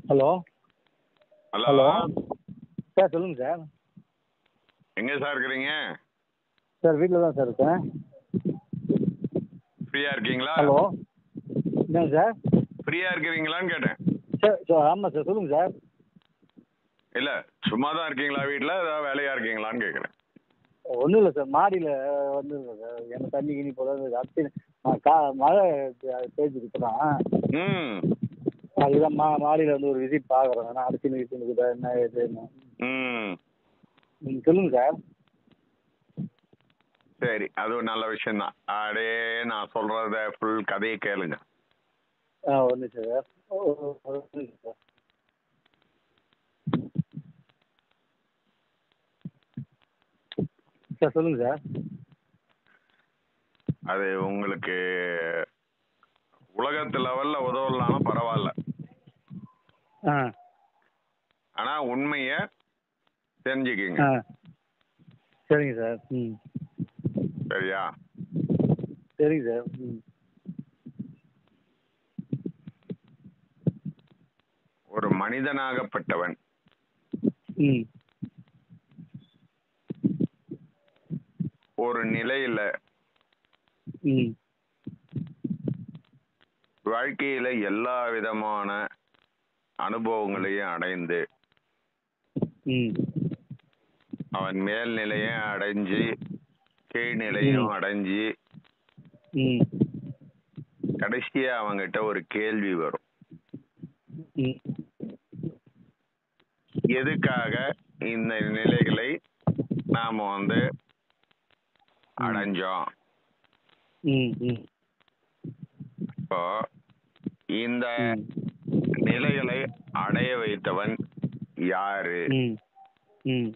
Hello hello hello sir சொல்லுங்கள் sir. எங்கே sir இருக்கிறீங்க? சார் வீட்டில் தான் சார் இருக்கேன். ஃப்ரீயாக இருக்கீங்களா? ஹலோ என்னங்க சார்? ஃப்ரீயாக இருக்கிறீங்களான்னு கேட்டேன். சார் சார் ஆமாம் சார் சொல்லுங்கள் சார். இல்லை, சும்மா தான் இருக்கீங்களா வீட்டில்? ஏதாவது வேலையாக இருக்கீங்களான்னு கேட்குறேன். ஒன்றும் இல்லை சார், மாடியில் வந்துருக்கேன் சார். என்ன தண்ணி கிணி போதாவது அடுத்து மழை பேஞ்சுது இப்போ தான். ம் அதுதான் மாடியில் வந்து ஒரு விசிட் பார்க்குறேன். நான் அடுத்து இருக்குதா என்ன ஏதுன்னு. ம் நீங்கள் சொல்லுங்கள் சார். சரி, அது ஒரு நல்ல விஷயந்தான். அப்படியே நான் சொல்கிறத ஃபுல் கதையை கேளுங்க. ஒன்று சார். ஒரு நிமிஷம் சார். சார் சொல்லுங்கள் சார். அது உங்களுக்கு உலகத்து லெவலில் உதவலனாலும் பரவாயில்ல. ஆ ஆனால் உண்மையை தெரிஞ்சுக்கிங்க. ஆ சரிங்க சார். ம் சரியா? சரிங்க சார். ம் ஒரு மனிதனாகப்பட்டவன் ம் ஒரு நிலையில் ம் வாழ்க்கையில எல்லா விதமான அனுபவங்களையும் அடைந்து ம் அவன் மேல்நிலையும் அடைஞ்சு கீழ்நிலையும் அடைஞ்சு ம் கடைசியா அவங்கிட்ட ஒரு கேள்வி வரும். ம் எதுக்காக இந்த நிலைகளை நாம அடைஞ்சோம்? ம் ம் இப்போ இந்த நிலைகளை அடைய வைத்தவன் யாரு? ம் ம்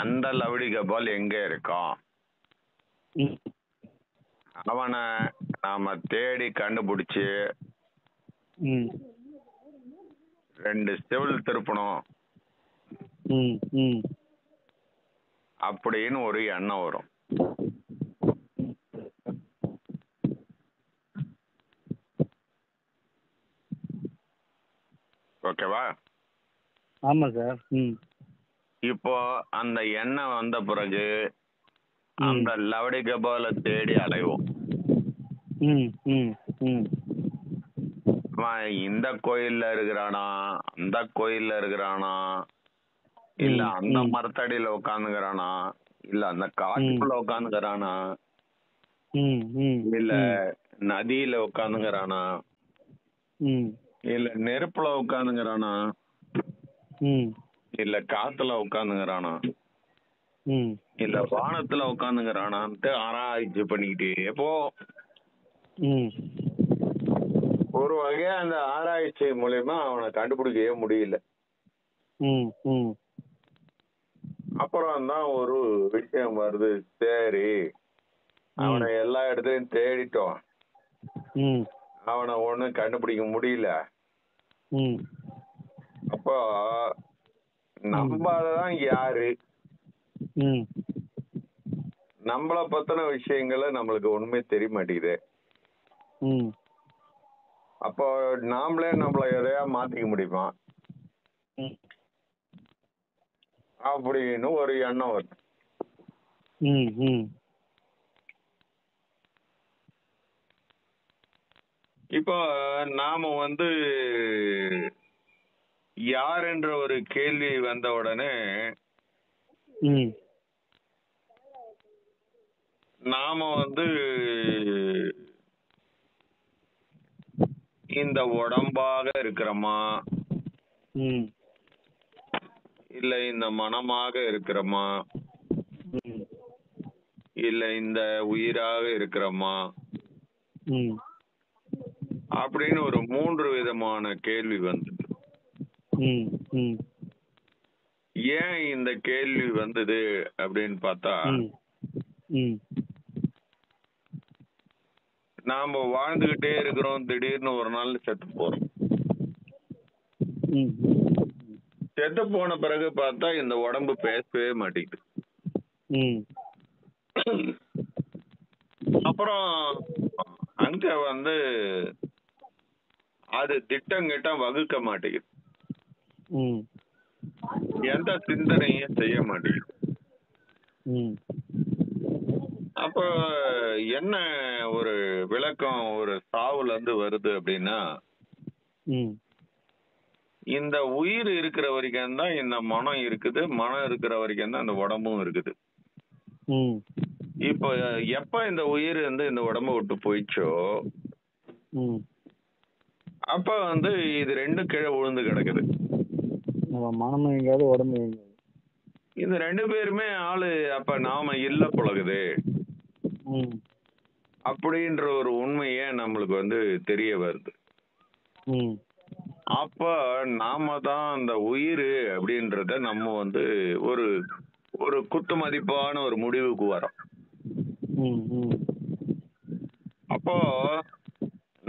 அந்த லவுடிக பால் எங்க இருக்கான்? ம் அவனை நாம தேடி கண்டுபிடிச்சு ம் 2 செவில் திருப்பணும் ம் ம் அப்படின்னு ஒரு எண்ணம் வரும். ஓகேவா? ஆமாம் சார். ம் இப்போ அந்த எண்ணம் வந்த பிறகு அந்த லவடி கபாலை தேடி அலைவோம். ம் ம் ம் அவன் இந்த கோயில்ல இருக்கிறானா, அந்த கோயில்ல இருக்கிறானா, இல்ல அந்த மரத்தடியில உட்காந்துக்கிறானா, இல்ல அந்த காட்டுக்குள்ள உட்காந்துக்கிறானா, ம் ம் இல்ல நதியில உட்காந்துக்கிறானா, ம் இல்ல நெருப்புல உட்காந்துக்கிறானா, ம் இல்ல காத்துல உட்காந்துக்கிறானா, ம் இல்ல வானத்துல உட்காந்துக்கிறானான்ட்டு ஆராய்ச்சி பண்ணிக்கிட்டே போ. ம் ஒரு வகையா அந்த ஆராய்ச்சி மூலியமா அவனை கண்டுபிடிக்கவே முடியல. ம் ம் அப்புறம் தான் ஒரு விஷயம் வருது. சரி, அவனை எல்லா இடத்துலயும் தேடிட்டோம், ம் அவனை ஒண்ணும் கண்டுபிடிக்க முடியல. ம் அப்போ நம்மதான் யாரு, ம் நம்மளை பத்தின விஷயங்களை நம்மளுக்கு ஒண்ணுமே தெரிய மாட்டேங்குது. ம் அப்போ நாமளே நம்மளை எதையா மாத்திக்க முடியுமா ம் அப்படின்னு ஒரு எண்ணம் வருது. ம் ம் இப்போ நாம யார் என்ற ஒரு கேள்வி வந்த உடனே ம் நாம இந்த உடம்பாக இருக்கிறோமா, ம் இல்ல இந்த மனமாக இருக்கிறோமா, ம் இல்ல இந்த உயிராக இருக்கிறோமா ம் அப்படின்னு ஒரு 3 விதமான கேள்வி வந்தது. ம் ம் ஏன் இந்த கேள்வி வந்தது அப்படின்னு பார்த்தா, ம் நாம வாழ்ந்துகிட்டே இருக்கிறோம், திடீர்னு ஒரு நாள் செத்து போறோம். ம் செத்து போன பிறகு பார்த்தா இந்த உடம்பு பேசவே மாட்டேங்குது. ம் அப்புறம் அங்க அது திட்டங்கிட்டம் வகுக்க மாட்டேங்குது. ம் எந்த சிந்தனையும் செய்ய மாட்டேங்குது. ம் அப்போ என்ன ஒரு விளக்கம் ஒரு சாவுல இருந்து வருது அப்படின்னா, ம் இந்த உயிர் இருக்கிற வரைக்கும் தான் இந்த மனம் இருக்குது, மனம் இருக்கிற வரைக்கும் தான் இந்த உடம்பும் இருக்குது. ம் இப்போ எப்ப இந்த உயிர் வந்து இந்த உடம்ப விட்டு போயிடுச்சோ, ம் அப்ப வந்து இது ரெண்டும் கீழே விழுந்து கிடக்குது. நம்ம மனமும் எங்கேயாவது உடம்பு எங்கேயாவது. இந்த ரெண்டு பேருமே ஆளு அப்ப நாம இல்ல பழகுது ம் அப்படின்ற ஒரு உண்மையே நம்மளுக்கு வந்து தெரிய வருது. ம் அப்ப நாம தான் அந்த உயிர் அப்படின்றத நம்ம வந்து ஒரு ஒரு குத்து மதிப்பான ஒரு முடிவுக்கு வரோம். ம் ம் அப்போ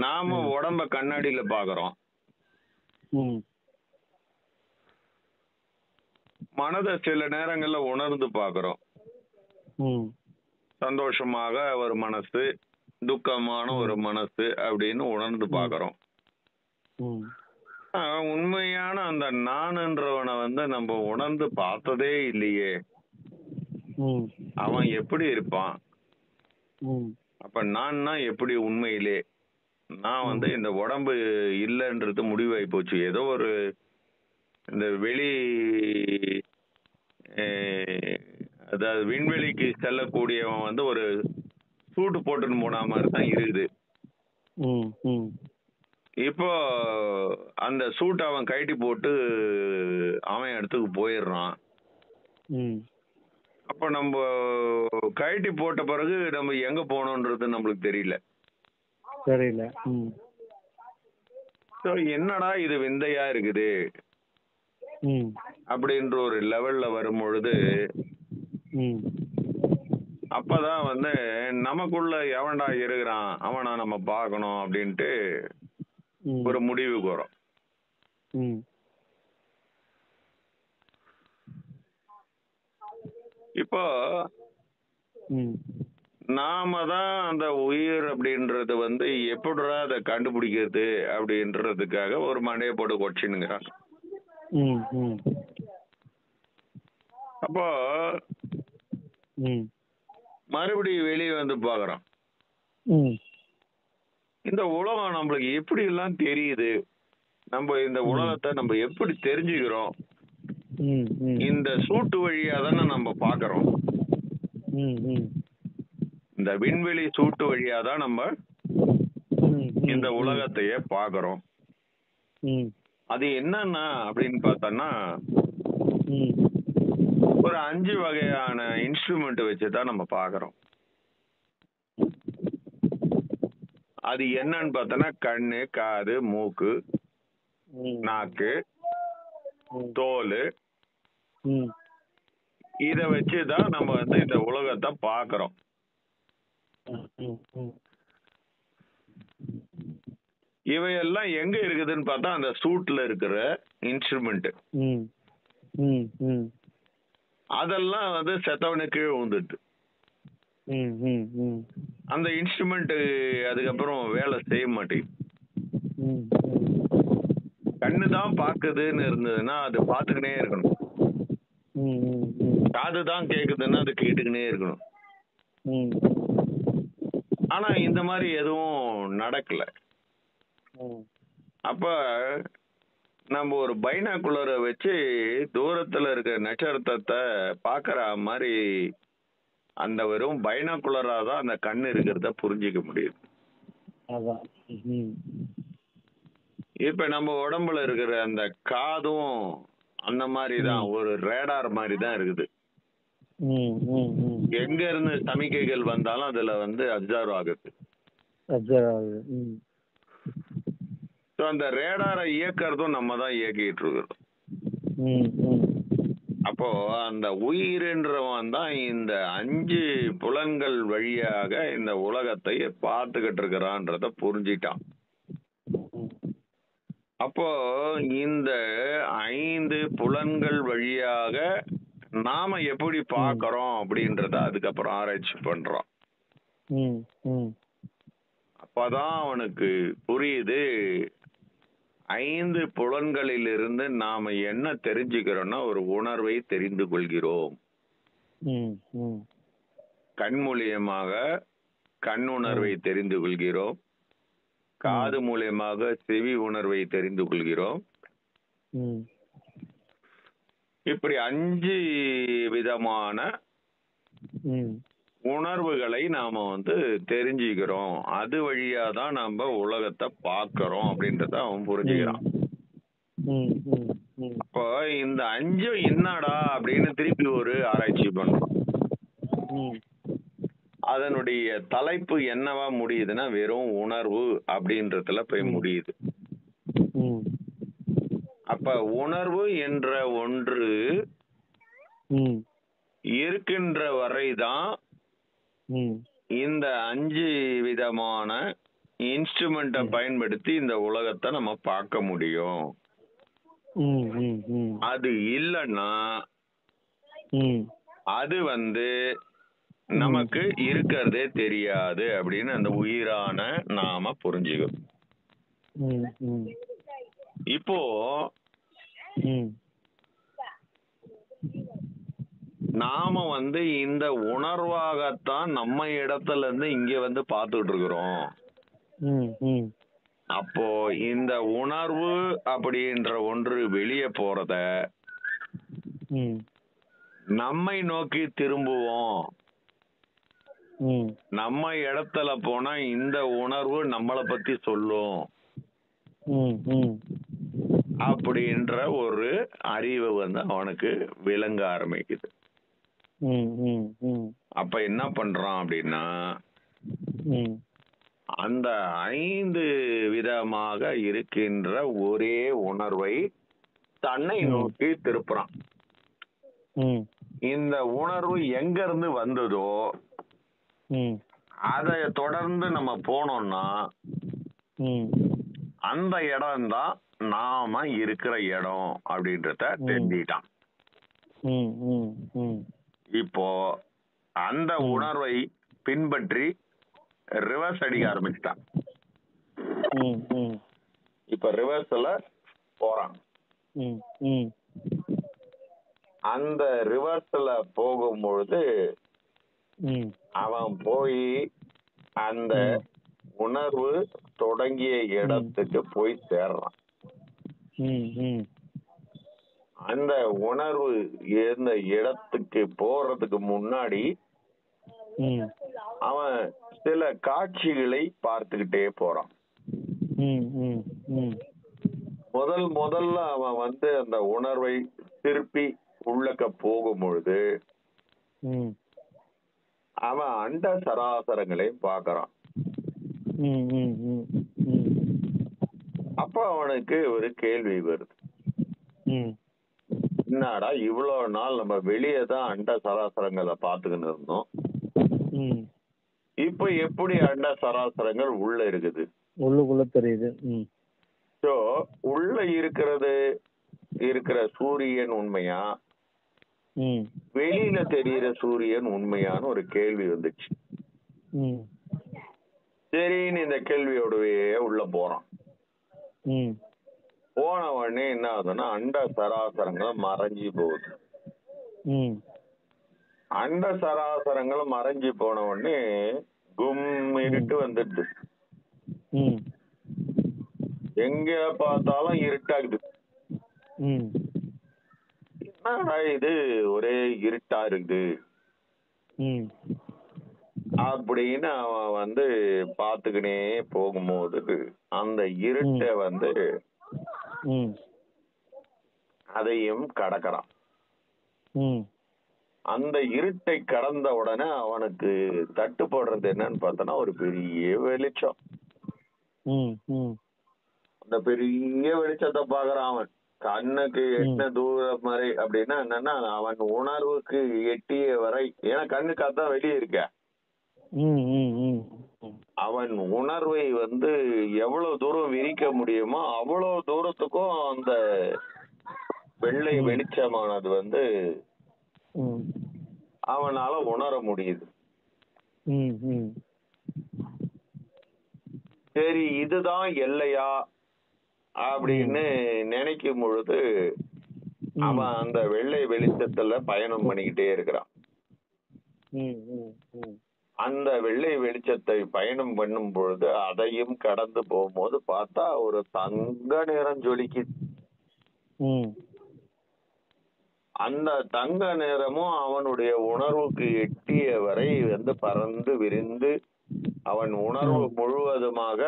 நாம உடம்ப கண்ணாடியில பாக்குறோம், ம் மனதை சில நேரங்கள்ல உணர்ந்து பாக்குறோம். ம் சந்தோஷமாக ஒரு மனசு, துக்கமான ஒரு மனசு அப்படின்னு உணர்ந்து பாக்குறோம். ம் உண்மையான அந்த நானுன்றவனை வந்து நம்ம உணர்ந்து பார்த்ததே இல்லையே. ம் அவன் எப்படி இருப்பான்? ம் அப்ப நான்னா எப்படி உண்மையிலே? நான் வந்து இந்த உடம்பு இல்லைன்றது முடிவாகி போச்சு. ஏதோ ஒரு இந்த வெளி அதாவது விண்வெளிக்கு செல்லக்கூடியவன் வந்து ஒரு சூட்டு போட்டுன்னு போன மாதிரி தான் இருக்குது. ம் ம் இப்போ அந்த சூட் அவன் கழட்டி போட்டு அவன் இடத்துக்கு போயிடுறான். ம் அப்ப நம்ம கழட்டி போட்ட பிறகு நம்ம எங்க போனோன்றது நம்மளுக்கு தெரியல. தெரியல. ம் ஸோ என்னடா இது விந்தையா இருக்குது ம் அப்படின்ற ஒரு லெவல்ல வரும் பொழுது ம் அப்பதான் வந்து நமக்குள்ள எவன்டா இருக்கிறான் அவனா நம்ம பார்க்கணும் அப்படின்ட்டு ம் ஒரு முடிவுக்கு வரும். ம் இப்போ ம் நாம தான் அந்த உயிர் அப்படின்றது வந்து எப்படிடா அதை கண்டுபிடிக்கிறது அப்படின்றதுக்காக ஒரு மண்டையை போட்டு கொச்சினுங்கிறான். ம் ம் அப்போ ம் மறுபடியும் வெளியே வந்து பார்க்குறோம், ம் இந்த உலகம் நம்மளுக்கு எப்படி எல்லாம் தெரியுது, நம்ம இந்த உலகத்தை நம்ம எப்படி தெரிஞ்சுக்கிறோம், ம் ம் இந்த சூட்டு வழியா தானே நம்ம பார்க்கறோம். ம் ம் இந்த விண்வெளி சூட்டு வழியா தான் நம்ம ம் இந்த உலகத்தையே பார்க்கறோம். ம் அது என்னன்னா அப்படின்னு பார்த்தோம்னா ம் ஒரு 5 வகையான இன்ஸ்ட்ருமெண்ட் வச்சு தான் நம்ம பார்க்கறோம். அது என்னன்னு பார்த்தோன்னா கண்ணு, காது, மூக்கு, ம் நாக்கு, ம் தோல், ம் இத வச்சு தான் நம்ம வந்து இந்த உலகத்தை பார்க்கறோம். ம் ம் இவையெல்லாம் எங்க இருக்குதுன்னு பார்த்தா அந்த சூட்ல இருக்கிற இன்ஸ்ட்ருமெண்ட். ம் ம் ம் அதெல்லாம் வந்து செத்தவனு கீழே விழுந்துட்டு ம் ம் ம் அந்த இன்ஸ்ட்ருமெண்ட் அதுக்கப்புறம் வேலை செய்ய மாட்டேங்குது. ம் கண்ணு தான் பார்க்குதுன்னு இருந்ததுன்னா அது பார்த்துக்கினே இருக்கணும். ம் ம் ம் காது தான் கேட்குதுன்னா அது கேட்டுக்கினே இருக்கணும். ம் ஆனா இந்த மாதிரி எதுவும் நடக்கல. ம் அப்ப நம்ம ஒரு பைனாகுலரை வச்சு தூரத்துல இருக்க நட்சத்திரத்தை பார்க்கற மாதிரி அந்த வெறும் பைனாகுலரா தான் அந்த கண்ணு இருக்கிறத புரிஞ்சிக்க முடியுது. அதான். ம் இப்ப நம்ம உடம்புல இருக்கிற அந்த காதும் அந்த மாதிரி தான் ஒரு ரேடார் மாதிரி தான் இருக்குது. ம் ம் ம் எங்க இருந்து சமிக்கைகள் வந்தாலும் அதுல வந்து அப்சர்வ் ஆகுது. அப்சர்வ் ஆகுது. ம் ஸோ அந்த ரேடாரை இயக்கிறதும் நம்ம தான் இயக்கிட்டு இருக்கிறோம். ம் ம் அப்போ அந்த உயிர்ன்றவன் தான் இந்த 5 புலன்கள் வழியாக இந்த உலகத்தை பார்த்துக்கிட்டு இருக்கிறான்றத புரிஞ்சிட்டான். அப்போ இந்த 5 புலன்கள் வழியாக நாம எப்படி பார்க்கறோம் அப்படின்றத அதுக்கப்புறம் ஆராய்ச்சி பண்றோம். ம் ம் அப்பதான் அவனுக்கு புரியுது 5 புலன்களிலிருந்து நாம என்ன தெரிஞ்சுக்கிறோம்னா ஒரு உணர்வை தெரிந்து கொள்கிறோம். கண் மூலியமாக கண்ணுணர்வை தெரிந்து கொள்கிறோம். காது மூலியமாக செவி உணர்வை தெரிந்து கொள்கிறோம். இப்படி 5 விதமான உணர்வுகளை நாம தெரிஞ்சுக்கிறோம். அது வழியா தான் நம்ம உலகத்தை பார்க்கிறோம் அப்படின்றத அவன் புரிஞ்சுக்கிறான். அப்போ இந்த 5 என்னடா அப்படின்னு திருப்பி ஒரு ஆராய்ச்சி பண்றோம். அதனுடைய தலைப்பு என்னவா முடியுதுன்னா வெறும் உணர்வு அப்படின்றதுல போய் முடியுது. அப்ப உணர்வு என்ற ஒன்று இருக்கின்ற வரைதான் இந்த 5 விதமான இன்ஸ்ட்ருமெண்ட்டை பயன்படுத்தி இந்த உலகத்தை நம்ம பார்க்க முடியும். அது இல்லைன்னா அது நமக்கு இருக்கிறதே தெரியாது அப்படின்னு அந்த உயிரான நாம புரிஞ்சுக்கணும். இப்போ நாம இந்த உணர்வாகத்தான் நம்ம இடத்துல இருந்து இங்க பார்த்துட்டு இருக்கிறோம். அப்போ இந்த உணர்வு அப்படின்ற ஒன்று வெளியே போறத நம்மை நோக்கி திரும்புவோம். நம்ம இடத்துல போனா இந்த உணர்வு நம்மளை பத்தி சொல்லும் அப்படின்ற ஒரு அறிவு அவனுக்கு விளங்க ஆரம்பிக்குது. அப்ப என்ன பண்றான் அப்படின்னா அந்த 5 விதமாக இருக்கின்ற ஒரே உணர்வை தன்னை நோக்கி திருப்புறான். இந்த உணர்வு எங்க இருந்து வந்ததோ அதை தொடர்ந்து நம்ம போனோம்னா அந்த இடம் தான் நாம இருக்கிற இடம் அப்படின்றத தெரிஞ்சுக்கிட்டான். இப்போ அந்த உணர்வை பின்பற்றி ரிவர்ஸ் அடிக்க ஆரம்பிச்சிட்டான். இப்ப ரிவர்ஸ்ல போறான். அந்த ரிவர்ஸ்ல போகும்பொழுது அவன் போய் அந்த உணர்வு தொடங்கிய இடத்துக்கு போய் சேர்றான். அந்த உணர்வு இருந்த இடத்துக்கு போறதுக்கு முன்னாடி அவன் சில காட்சிகளை பார்த்துக்கிட்டே போறான். முதல்ல அவன் அந்த உணர்வை திருப்பி உள்ளக்க போகும் பொழுது அவன் அண்ட சராசரங்களை பார்க்கறான். அப்ப அவனுக்கு ஒரு கேள்வி வருது. என்னடா இவ்வளவு நாள் நம்ம வெளியே தான் அண்ட சராசரங்களை பார்த்துக்கிட்டு இருந்தோம், இப்ப எப்படி அண்ட சராசரங்கள் உள்ள இருக்குது? உள்ளுக்குள்ள தெரியுது. சோ உள்ள இருக்கிற சூரியன் உண்மையா, வெளியில தெரிகிற சூரியன் உண்மையான ஒரு கேள்வி வந்துச்சு. சரின்னு இந்த கேள்வியோடவே உள்ள போறான். போன உடனே என்ன ஆகுதுன்னா அண்ட சராசரங்கள் மறைஞ்சி போகுது. அண்ட சராசரங்கள் மறைஞ்சி போன உடனே இருட்டு வந்துடுது. எங்க பார்த்தாலும் இருட்டாகுது. என்னடா இது ஒரே இருட்டா இருக்குது அப்படின்னு அவன் பாத்துக்கினே போகும்போது அந்த இருட்டை அதையும் கடக்கிறான். அந்த இருட்டை கடந்த உடனே அவனுக்கு தட்டுப்படுறது என்னன்னு பார்த்தோன்னா ஒரு பெரிய வெளிச்சம். அந்த பெரிய வெளிச்சத்தை பாக்குறான். அவன் கண்ணுக்கு எட்டின தூரம் வரை அப்படின்னா என்னன்னா அவன் உணர்வுக்கு எட்டிய வரை, ஏன்னா கண்ணுக்கு அதான் வெளியே இருக்க, அவன் உணர்வை எவ்வளவு தூரம் விரிக்க முடியுமோ அவ்வளவு தூரத்துக்கும் அந்த வெள்ளை வெளிச்சமானது அவனால உணர முடியுது. சரி, இதுதான் எல்லையா அப்படின்னு நினைக்கும் பொழுது அவன் அந்த வெள்ளை வெளிச்சத்துல பயணம் பண்ணிக்கிட்டே இருக்கிறான். அந்த வெள்ளை வெளிச்சத்தை பயணம் பண்ணும் பொழுது அதையும் கடந்து போகும்போது பார்த்தா ஒரு தங்க நிறம் ஜொலிக்குது. அந்த தங்க நிறமும் அவனுடைய உணர்வுக்கு எட்டிய வரை பறந்து விரிந்து அவன் உணர்வு முழுவதுமாக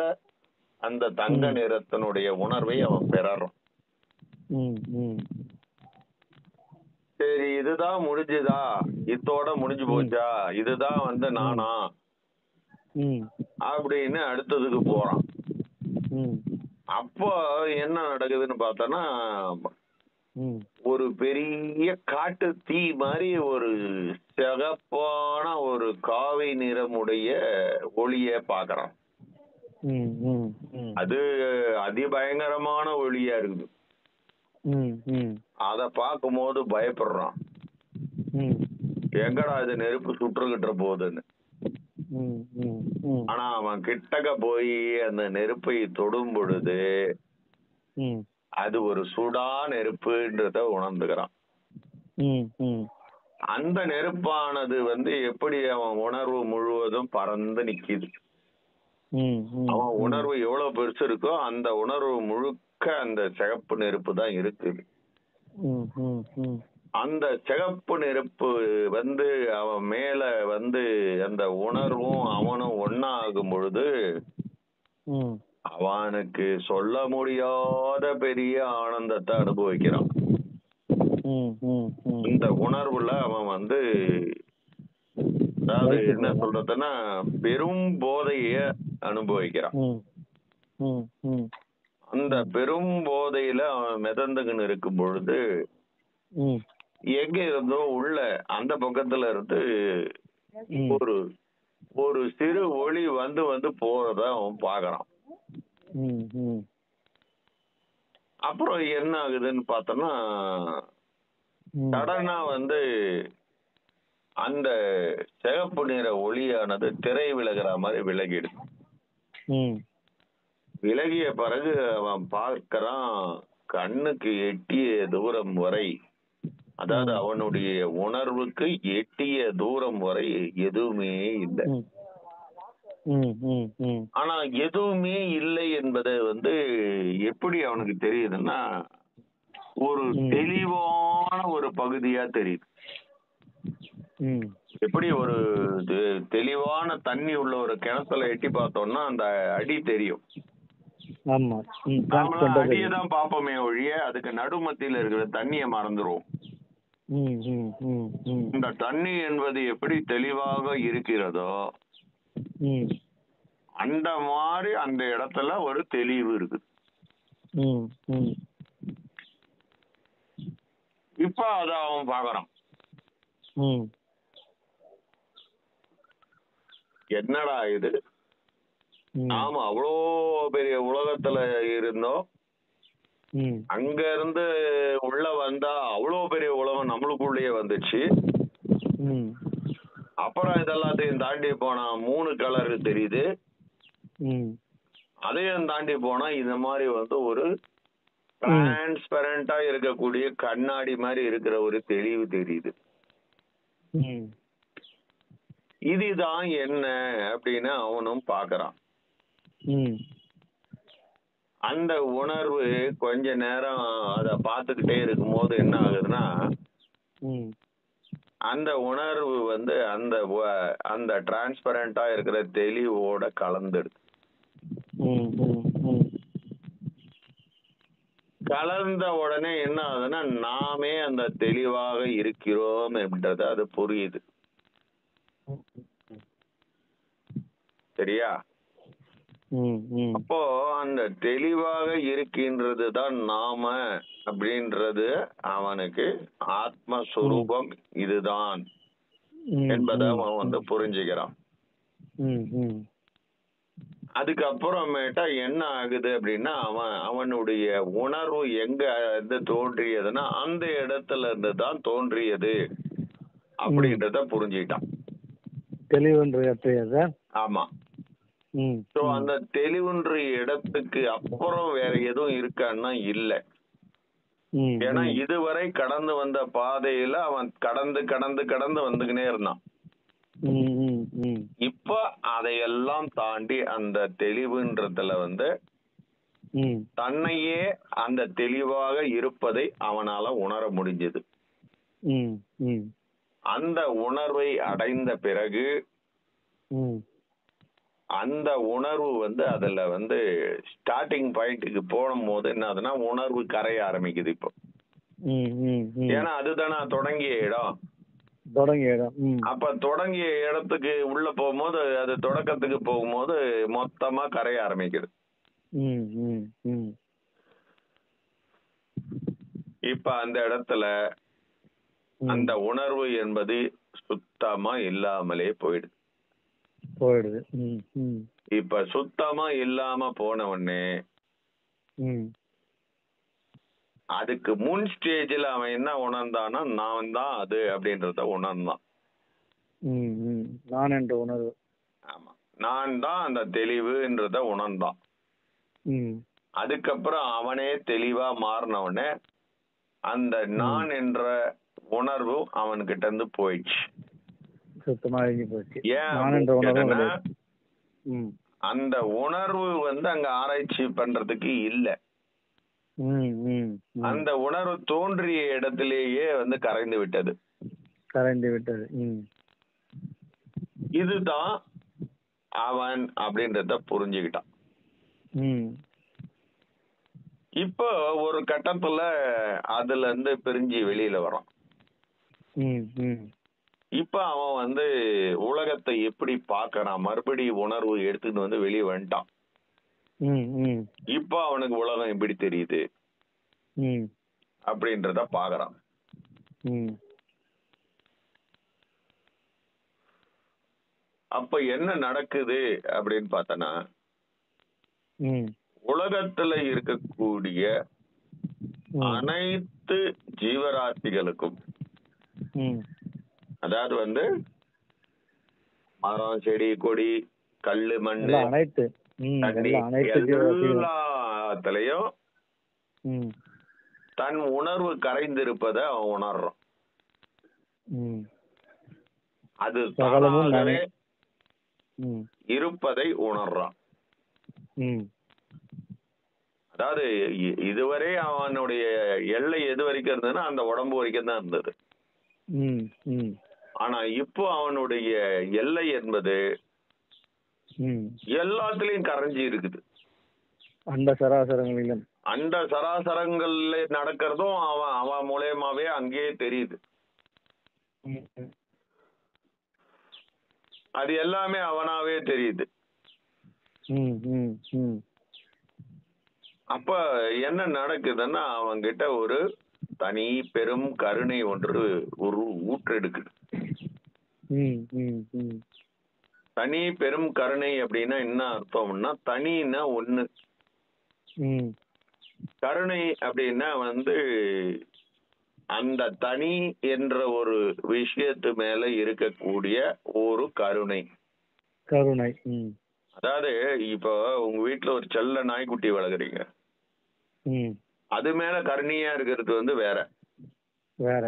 அந்த தங்க நிறத்தினுடைய உணர்வை அவன் பெறான். சரி, இதுதான் முடிஞ்சுதா, இத்தோட முடிஞ்சு போச்சா, இதுதான் நானா அப்படின்னு அடுத்ததுக்கு போறான். அப்போ என்ன நடக்குதுன்னு பார்த்தோன்னா, ஒரு பெரிய காட்டு தீ மாதிரி ஒரு சிகப்பான ஒரு காவி நிறமுடைய ஒளிய பாக்குறான். அது அதிபயங்கரமான ஒளியா இருக்குது. அத பார்க்கும்போது பயப்படுறான். எங்கடா இது நெருப்பு சுற்றுகிட்ட போகுதுன்னு. ஆனா அவன் கிட்டக்க போய் அந்த நெருப்பை தொடும் பொழுது அது ஒரு சுடா நெருப்புன்றத உணர்ந்துக்கிறான். அந்த நெருப்பானது எப்படி அவன் உணர்வு முழுவதும் பறந்து நிக்குது. அவன் உணர்வு எவ்வளவு பெருசு இருக்கோ அந்த உணர்வு முழுக்க அந்த சிகப்பு நெருப்பு தான் இருக்குது. அந்த சிகப்பு நெருப்பு அவன் மேல அந்த உணர்வும் அவனும் ஒன்னா ஆகும் பொழுது அவனுக்கு சொல்ல முடியாத பெரிய ஆனந்தத்தை அனுபவிக்கிறான். இந்த உணர்வுல அவன் அதாவது என்ன சொல்றதுன்னா பெரும் போதைய அனுபவிக்கிறான். அந்த பெரும் போதையில அவன் மிதந்துகின்னு இருக்கும் பொழுது எங்க இருந்தோ உள்ள அந்த பக்கத்துல இருந்து ஒரு ஒரு சிறு ஒளி போறத அவன் பாக்குறான். அப்புறம் என்ன ஆகுதுன்னு பார்த்தோம்னா, சடனா அந்த சிகப்பு நிற ஒளியானது திரை விலகிற மாதிரி விலகிடுது. விலகிய பிறகு அவன் பார்க்கிறான், கண்ணுக்கு எட்டிய தூரம் வரை, அதாவது அவனுடைய உணர்வுக்கு எட்டிய தூரம் வரை எதுவுமே இல்லை. ஆனா எதுவுமே இல்லை என்பது எப்படி அவனுக்கு தெரியுதுன்னா, ஒரு தெளிவான ஒரு பகுதியா தெரியுது. எப்படி ஒரு தெளிவான தண்ணி உள்ள ஒரு கிணத்துல எட்டி பார்த்தோம்னா அந்த அடி தெரியும். அடியை தான் பார்ப்போமே ஒழிய அதுக்கு நடுமத்தியில இருக்கிற தண்ணிய மறந்துருவோம். இந்த தண்ணி என்பது எப்படி தெளிவாக இருக்கிறதோ அந்த மாதிரி அந்த இடத்துல ஒரு தெளிவு இருக்கு. இப்ப அத அவன் பாக்குறான். என்னடா இது, நாம அவ்வளோ பெரிய உலகத்துல இருந்தோம், அங்க இருந்து உள்ள வந்தா அவ்வளோ பெரிய உலகம் நம்மளுக்குள்ளேயே வந்துச்சு. அப்புறம் இதெல்லாத்தையும் தாண்டி போனா 3 கலர் தெரியுது. அதையும் தாண்டி போனா இந்த மாதிரி ஒரு டிரான்ஸ்பரண்டா இருக்கக்கூடிய கண்ணாடி மாதிரி இருக்கிற ஒரு தெளிவு தெரியுது. இதுதான் என்ன அப்படின்னு அவனும் பாக்குறான். அந்த உணர்வு கொஞ்ச நேரம் அத பார்த்துக்கிட்டே இருக்கும் போது என்ன ஆகுதுன்னா, அந்த உணர்வு அந்த டிரான்ஸ்பரண்டா இருக்கிற தெளிவோட கலந்துடுது. கலந்த உடனே என்ன ஆகுதுன்னா, நாமே அந்த தெளிவாக இருக்கிறோம் என்றது அது புரியுது. சரியா? அப்போ அந்த தெளிவாக இருக்கின்றது தான் நாம அப்படின்றது அவனுக்கு ஆத்மஸ்வரூபம் இதுதான் என்பதை அவன் புரிஞ்சுக்கிறான். அதுக்கப்புறமேட்டா என்ன ஆகுது அப்படின்னா, அவனுடைய உணர்வு எங்க தோன்றியதுன்னா அந்த இடத்துல இருந்து தான் தோன்றியது அப்படின்றத புரிஞ்சுக்கிட்டான். தெளிவுன்றது. ஆமா. ம் ஸோ ம் அந்த தெளிவுன்ற இடத்துக்கு அப்புறம் வேற எதுவும் இருக்கான்னா இல்ல. ம் ஏன்னா ம் இதுவரை கடந்து வந்த பாதையில அவன் கடந்து கடந்து கடந்து வந்துகினே இருந்தான். ம் ம் ம் இப்ப அதையெல்லாம் தாண்டி அந்த தெளிவுன்றதுல ம் தன்னையே அந்த தெளிவாக இருப்பதை அவனால உணர முடிஞ்சது. ம் ம் அந்த உணர்வை அடைந்த பிறகு ம் அந்த உணர்வு அதுல ஸ்டார்டிங் பாயிண்ட்டுக்கு போகும்போது என்ன ஆகுதுன்னா உணர்வு கரைய ஆரம்பிக்குது இப்போ. ம் ம் ம் ஏன்னா அதுதானே தொடங்கிய இடம். தொடங்கிய இடம். அப்ப தொடங்கிய இடத்துக்கு உள்ள போகும்போது அது தொடக்கத்துக்கு போகும்போது மொத்தமா கரைய ஆரம்பிக்குது. ம் ம் ம் இப்ப அந்த இடத்துல அந்த உணர்வு என்பது சுத்தமா இல்லாமலே போயிடுது. போயிடுது. ம் ம் இப்ப சுத்தமா இல்லாம போன உடனே ம் அதுக்கு முன் ஸ்டேஜில் அவன் என்ன உணர்ந்தானா, நான் தான் அது அப்படின்றத உணர்ந்தான். ம் ம் நான் என்ற உணர்வு. ஆமா, நான் தான் அந்த தெளிவுன்றத உணர்ந்தான். ம் அதுக்கப்புறம் அவனே தெளிவா மாறினவனே அந்த நான் என்ற உணர்வு அவன்கிட்ட இருந்து போயிடுச்சு. சுத்தமா அழிஞ்சு போச்சு. ஏன் நான் என்ற உணர்வு கேட்டனா, கிடையாது. ம் அந்த உணர்வு அங்க ஆராய்ச்சி பண்றதுக்கு இல்ல. ம் ம் ம் அந்த உணர்வு தோன்றிய இடத்திலேயே கரைந்து விட்டது. கரைந்து விட்டது. ம் இதுதான் அவன் அப்படின்றத புரிஞ்சுக்கிட்டான். ம் இப்போ ஒரு கட்டத்துல அதுல இருந்து பிரிஞ்சு வெளியில வரான். ம் ம் இப்ப அவன் உலகத்தை எப்படி பார்க்கறான், மறுபடி உணர்வு எடுத்துட்டு வெளியே வந்துட்டான். ம் ம் இப்ப அவனுக்கு உலகம் எப்படி தெரியுது ம் அப்படின்றத பாக்குறான். ம் அப்ப என்ன நடக்குது அப்படின்னு பார்த்தனா, ம் உலகத்துல இருக்கக்கூடிய அனைத்து ஜீவராசிகளுக்கும், அதாவது மரம், செடி, கொடி, கல்லு, மண்ணு, அனைத்து தண்ணி எல்லாத்துலயும் தன் உணர்வு கரைந்திருப்பதை அவன் உணர்றான். அது தானாகவே இருப்பதை உணர்றான். அதாவது இதுவரை அவனுடைய எல்லை எது வரைக்கும் இருந்ததுன்னா அந்த உடம்பு வரைக்கும் தான் இருந்தது. ஆனா இப்போ அவனுடைய எல்லை என்பது எல்லாத்துலயும் கரைஞ்சி இருக்குது. அண்ட சராசரங்களிலும் அண்ட சராசரங்கள்ல நடக்கிறதும் அவன் மூலமாவே அங்கேயே தெரியுது. அது எல்லாமே அவனாவே தெரியுது. அப்ப என்ன நடக்குதுன்னா அவங்கிட்ட ஒரு தனி பெரும் கருணை ஒன்று ஊற்றெடுக்குது. தனி பெரும் கருணை அப்படின்னா என்ன அர்த்தம்னா, தனின்னா ஒண்ணு, கருணை அப்படின்னா அந்த தனி என்ற ஒரு விஷயத்து மேல இருக்கக்கூடிய ஒரு கருணை. கருணை. அதாவது இப்போ உங்க வீட்டுல ஒரு செல்ல நாய்க்குட்டி வளர்க்குறீங்க, அது மேல கருணையா இருக்கிறது வேற வேற.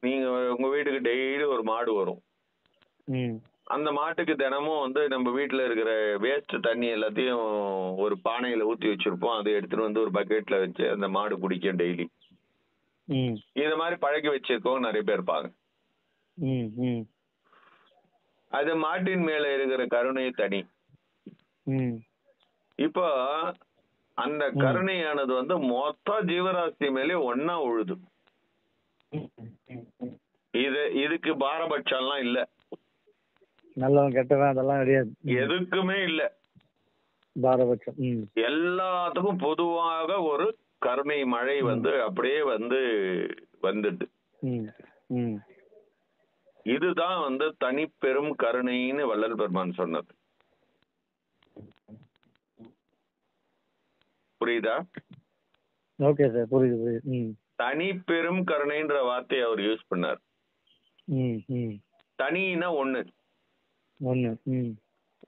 நீங்க உங்க வீட்டுக்கு டெய்லி ஒரு மாடு வரும். அந்த மாட்டுக்கு தினமும் நம்ம வீட்டுல இருக்கிற வேஸ்ட் தண்ணி எல்லாத்தையும் ஒரு பானையில ஊத்தி வச்சிருப்போம். அதை எடுத்துட்டு ஒரு பக்கெட்ல வச்சு அந்த மாடு குடிக்கும் டெய்லி. இது மாதிரி பழக்கி வச்சிருக்கோம் நிறைய பேர் இருப்பாங்க. அது மாட்டின் மேல இருக்கிற கருணை தனி. இப்போ அந்த கருணையானது மொத்த ஜீவராசி மேலே ஒன்னா உழுது. இதுக்கு பாரபட்சம்லாம் இல்ல, நல்லவன் கெட்டவன் அதெல்லாம் கிடையாது, எதுக்குமே இல்ல பாரபட்சம். எல்லாத்துக்கும் பொதுவாக ஒரு கருணை மழை அப்படியே வந்துட்டு. இதுதான் தனி பெரும் கருணைன்னு வள்ளல் பெருமான் சொன்னது. புரியுதா? ஓகே சார், புரியுது புரியுது. தனி பெரும் கருணைன்ற வார்த்தையை அவர் யூஸ் பண்ணார். தனினா ஒண்ணு,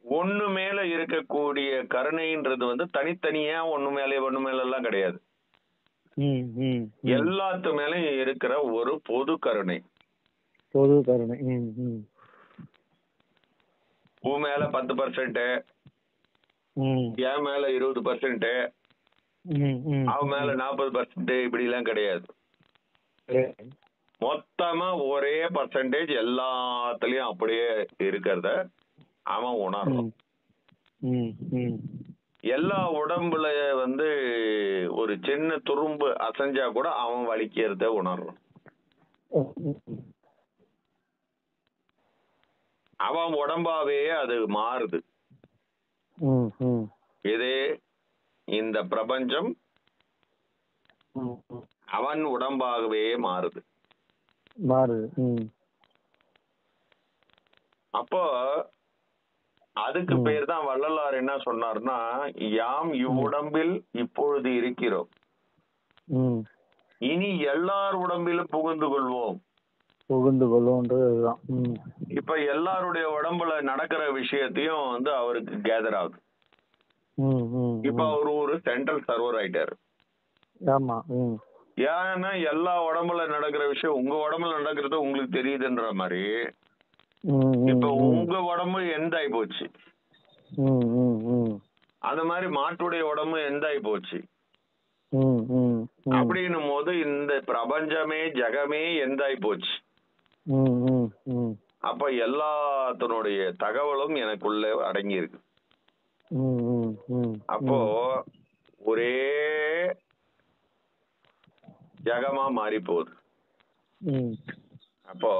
ஒண்ணு மேல இருக்கக்கூடிய கருணைன்றது வந்து தனித்தனியா ஒண்ணு மேல எல்லாம் கிடையாது. எல்லாத்து மேலயும் இருக்கிற ஒரு பொது கருணை. பொது கருணை. பூ மேல 10%, என் மேல 20%, அவன் மேல 40%, இப்படி எல்லாம் கிடையாது. மொத்தமா ஒரே பர்சன்டேஜ் எல்லாத்துலயும் அப்படியே இருக்கிறத அவன் உணர்றான். எல்லா உடம்புல வந்து ஒரு சின்ன துரும்பு அசைஞ்சா கூட அவன் வலிக்கிறத உணர்றான். அவன் உடம்பாவே அது மாறுது. இதே இந்த பிரபஞ்சம் அவன் உடம்பாகவே மாறுது. அப்போ அதுக்கு பேர் தான் வள்ளலார் என்ன சொன்னார்னா, யாம் இவ்வுடம்பில் இப்பொழுது இருக்கிறோம், இனி எல்லார் உடம்பிலும் புகுந்து கொள்வோம். இப்ப எல்லாருடைய உடம்புல நடக்கிற விஷயத்தையும் வந்து அவருக்கு கேதர் ஆகுது. இப்ப அவரு ஒரு சென்ட்ரல் சர்வர் ஆயிட்டாரு. ஏன்னா எல்லா உடம்புல நடக்கிற விஷயம் உங்க உடம்புல நடக்கிறது உங்களுக்கு தெரியுதுன்ற மாதிரி இப்ப உங்க உடம்பு எந்த ஆகி போச்சு, அது மாதிரி மாட்டுடைய உடம்பு எந்த ஆகி போச்சு. அப்படின்னும் போது இந்த பிரபஞ்சமே ஜகமே எந்த ஆகி போச்சு. அப்ப எல்லாத்தினுடைய தகவலும் எனக்குள்ள அடங்கி இருக்கு. அப்போ ஒரே ஜகமா மாறி போகுது. அப்போ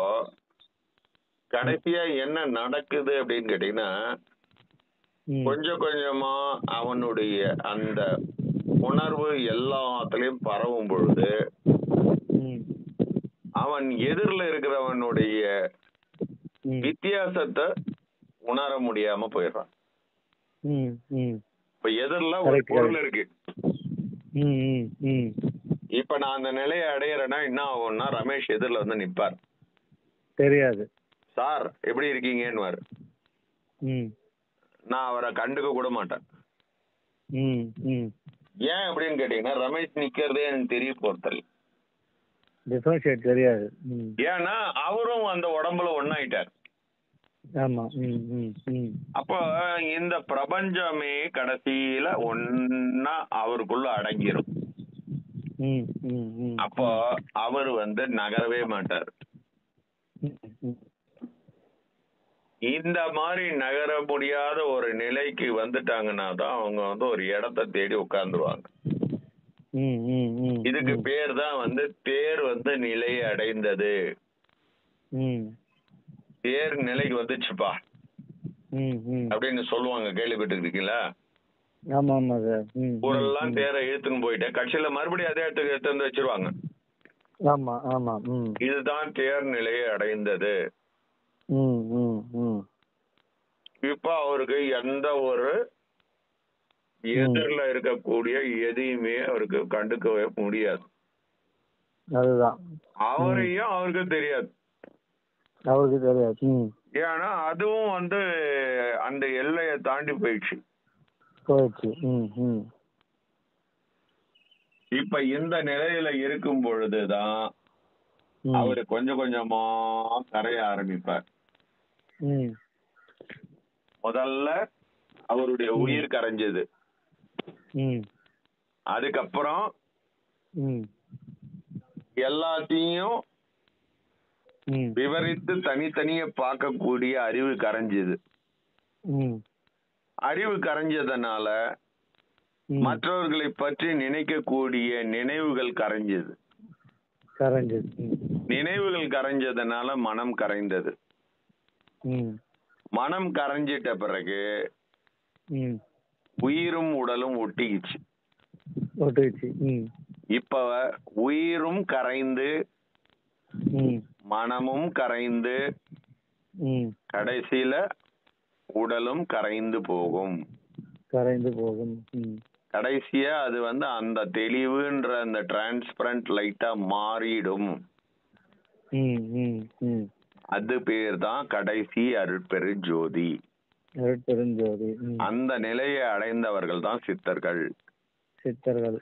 கடைசியா என்ன நடக்குது அப்படின்னு கேட்டீங்கன்னா, கொஞ்சம் கொஞ்சமா அவனுடைய அந்த உணர்வு எல்லாத்துலயும் பரவும் பொழுது அவன் எதிரில் இருக்கிறவனுடைய வித்தியாசத்தை உணர முடியாம போயிடுறான். இப்ப எதிரில் ஒரு பொருள் இருக்கு. இப்ப நான் அந்த நிலையை அடையிறேன்னா என்ன ஆகும்னா, ரமேஷ் எதிரில் வந்து நிப்பார். தெரியாது சார் எப்படி இருக்கீங்கன்னு. நான் அவரை கண்டுக்க கூட மாட்டேன். ஏன் அப்படின்னு கேட்டீங்கன்னா, ரமேஷ் நிக்கிறதே எனக்கு தெரிய போறதில்லை. தெரியாது. ஏன்னா அவரும் அந்த உடம்புல ஒன்னாயிட்டார். அப்ப இந்த பிரபஞ்சமே கடைசியில ஒன்னா அவருக்குள்ள அடங்கிரும். அப்போ அவர் வந்து நகரவே மாட்டார். இந்த மாதிரி நகர முடியாத ஒரு நிலைக்கு வந்துட்டாங்கன்னா தான் அவங்க வந்து ஒரு இடத்தை தேடி உட்கார்ந்துருவாங்க. இதுக்கு பேர் தான் வந்து தேர் வந்து நிலையை அடைந்தது. தேர் நிலைக்கு வந்துச்சுப்பா அப்படின்னு சொல்லுவாங்க, கேள்விப்பட்டிருக்கீங்களா? ஊரெல்லாம் தேரை இழுத்துன்னு போயிட்டு கட்சியில மறுபடியும் அதே இடத்துக்கு எடுத்து வந்து வச்சிருவாங்க. இதுதான் தேர் நிலையை அடைந்தது. இப்ப அவருக்கு எந்த ஒரு எதிரில் இருக்கக்கூடிய எதையுமே அவருக்கு கண்டுக்கவே முடியாது. அவரையும் அவருக்கு தெரியாது. ஏன்னா அதுவும் வந்து அந்த எல்லையை தாண்டி போயிடுச்சு. இப்ப இந்த நிலையில இருக்கும் பொழுதுதான் அவரு கொஞ்சம் கொஞ்சமா கரைய ஆரம்பிப்பார். முதல்ல அவருடைய உயிர் கரைஞ்சது. அதுக்கப்புறம் எல்லாத்தையும் விவரித்து தனித்தனிய பார்க்கக்கூடிய அறிவு கரைஞ்சது. அறிவு கரைஞ்சதுனால மற்றவர்களை பற்றி நினைக்கக்கூடிய நினைவுகள் கரைஞ்சது. நினைவுகள் கரைஞ்சதுனால மனம் கரைந்தது. மனம் கரைஞ்சிட்ட பிறகு உயிரும் உடலும் ஒட்டிக்கிச்சு. இப்ப உயிரும் கரைந்து மனமும் கரைந்து கடைசியில உடலும் கரைந்து போகும். கடைசியா அது வந்து அந்த தெளிவுன்ற அந்த டிரான்ஸ்பரண்ட் லைட்டா மாறிடும். அது பேர் தான் கடைசி அருட்பெரு ஜோதி. அருட்பெருஞ்சோதி. அந்த நிலையை அடைந்தவர்கள் தான் சித்தர்கள். சித்தர்கள்.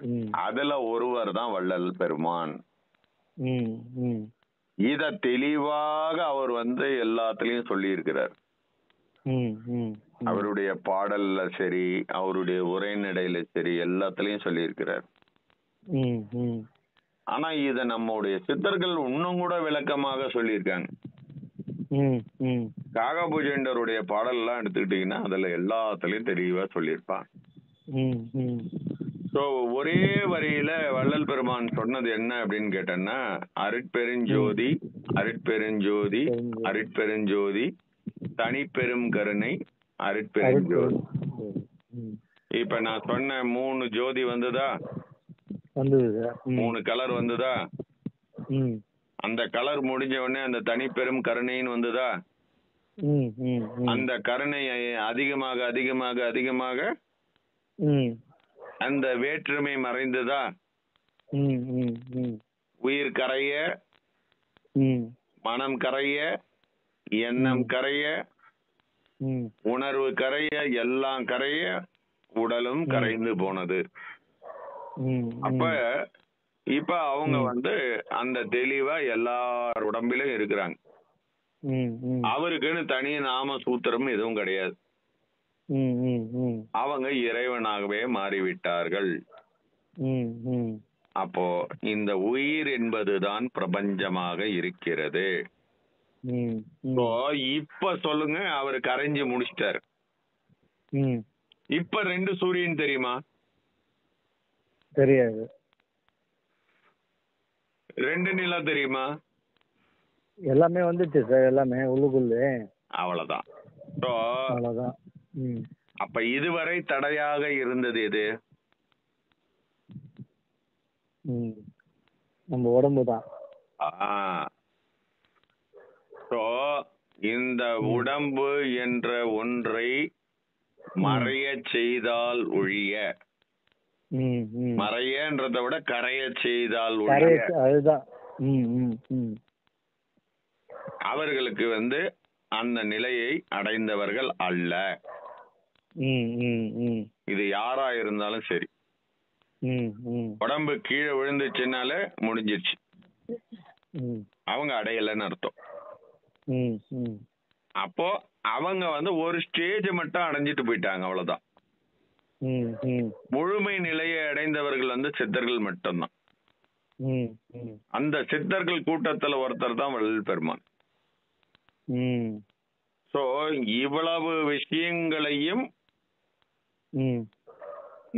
அதுல ஒருவர் தான் வள்ளல் பெருமான். இத தெளிவாக அவர் எல்லாத்துலயும் சொல்லி இருக்கிறார். அவருடைய பாடல்ல சரி, அவருடைய உரைநடையில சரி, எல்லாத்துலயும் சொல்லி இருக்கிறார். ஆனா இத நம்முடைய சித்தர்கள் இன்னும் கூட விளக்கமாக சொல்லியிருக்காங்க. காகபூஜேண்டருடைய பாடல் எல்லாம் எடுத்துக்கிட்டீங்கன்னா அதுல எல்லாத்துலயும் தெளிவா சொல்லியிருப்பான். சோ ஒரே வரியில வள்ளல் பெருமான் சொன்னது என்ன அப்படின்னு கேட்டேன்னா, அருட்பெருஞ்சோதி அருட்பெருஞ்சோதி அருட்பெருஞ்சோதி தனிப்பெரும் கருணை அருட்பெருஞ்சோதி. இப்ப நான் சொன்ன 3 ஜோதி வந்ததா? 3 கலர் வந்ததா? அந்த கலர் முடிஞ்ச உடனே அந்த தனிப்பெரும் கருணைன்னு வந்ததா? அந்த கருணை அதிகமாக அதிகமாக அதிகமாக அந்த வேற்றுமை மறைந்ததா? உயிர் கரைய, மனம் கரைய, எண்ணம் கரைய, உணர்வு கரைய, எல்லாம் கரைய, உடலும் கரைந்து போனது. அப்ப இப்ப அவங்க அந்த தெளிவா எல்லார் உடம்பிலும் இருக்கிறாங்க. அவருக்குன்னு தனி நாம சூத்திரம் எதுவும் கிடையாது. அவங்க இறைவனாகவே மாறிவிட்டார்கள். அப்போ இந்த உயிர் என்பதுதான் பிரபஞ்சமாக இருக்கிறது. இப்ப சொல்லுங்க, அவரு கரைஞ்சு முடிச்சிட்டாரு. இப்ப 2 சூரியன் தெரியுமா? தெரியாது. 2 நிலா தெரியுமா? எல்லாமே வந்துச்சு சார், எல்லாமே உள்ளுக்குள்ள. அவ்வளவுதான். அவ்வளவுதான். அப்ப இதுவரை தடையாக இருந்தது எது? நம்ம உடம்பு தான். இந்த உடம்பு என்ற ஒன்றை மறைய செய்தால் ஒழிய, மறையன்றதை விட கரைய செய்தால் ஒழிய, அதுதான் அவர்களுக்கு அந்த நிலையை அடைந்தவர்கள் அல்ல. இது யாரா இருந்தாலும் சரி. உடம்பு கீழே விழுந்துச்சுனாலே முடிஞ்சிருச்சு, அவங்க அடையலன்னு அர்த்தம். அப்போ அவங்க ஒரு ஸ்டேஜ் மட்டும் அடைஞ்சிட்டு போயிட்டாங்க, அவ்வளவுதான். முழுமை நிலையை அடைந்தவர்கள் சித்தர்கள் மட்டும்தான். அந்த சித்தர்கள் கூட்டத்துல ஒருத்தர் தான் வள்ளல் பெருமான். சோ இவ்வளவு விஷயங்களையும்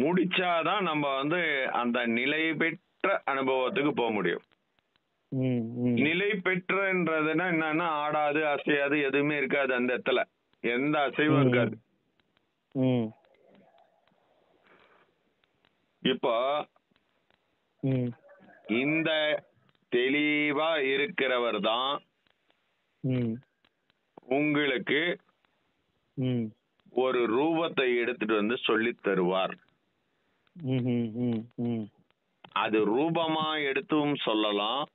முடிச்சாதான் நம்ம அந்த நிலை பெற்ற அனுபவத்துக்கு போக முடியும். நிலை பெற்றன்றதுன்னா என்னன்னா, ஆடாது அசையாது எதுவுமே இருக்காது, அந்த இடத்துல எந்த அசைவும் இருக்காது. இப்போ இந்த தெளிவா இருக்கிறவர் தான் உங்களுக்கு ஒரு ரூபத்தை எடுத்துட்டு சொல்லி தருவார். அது ரூபமா எடுத்தும் சொல்லலாம்,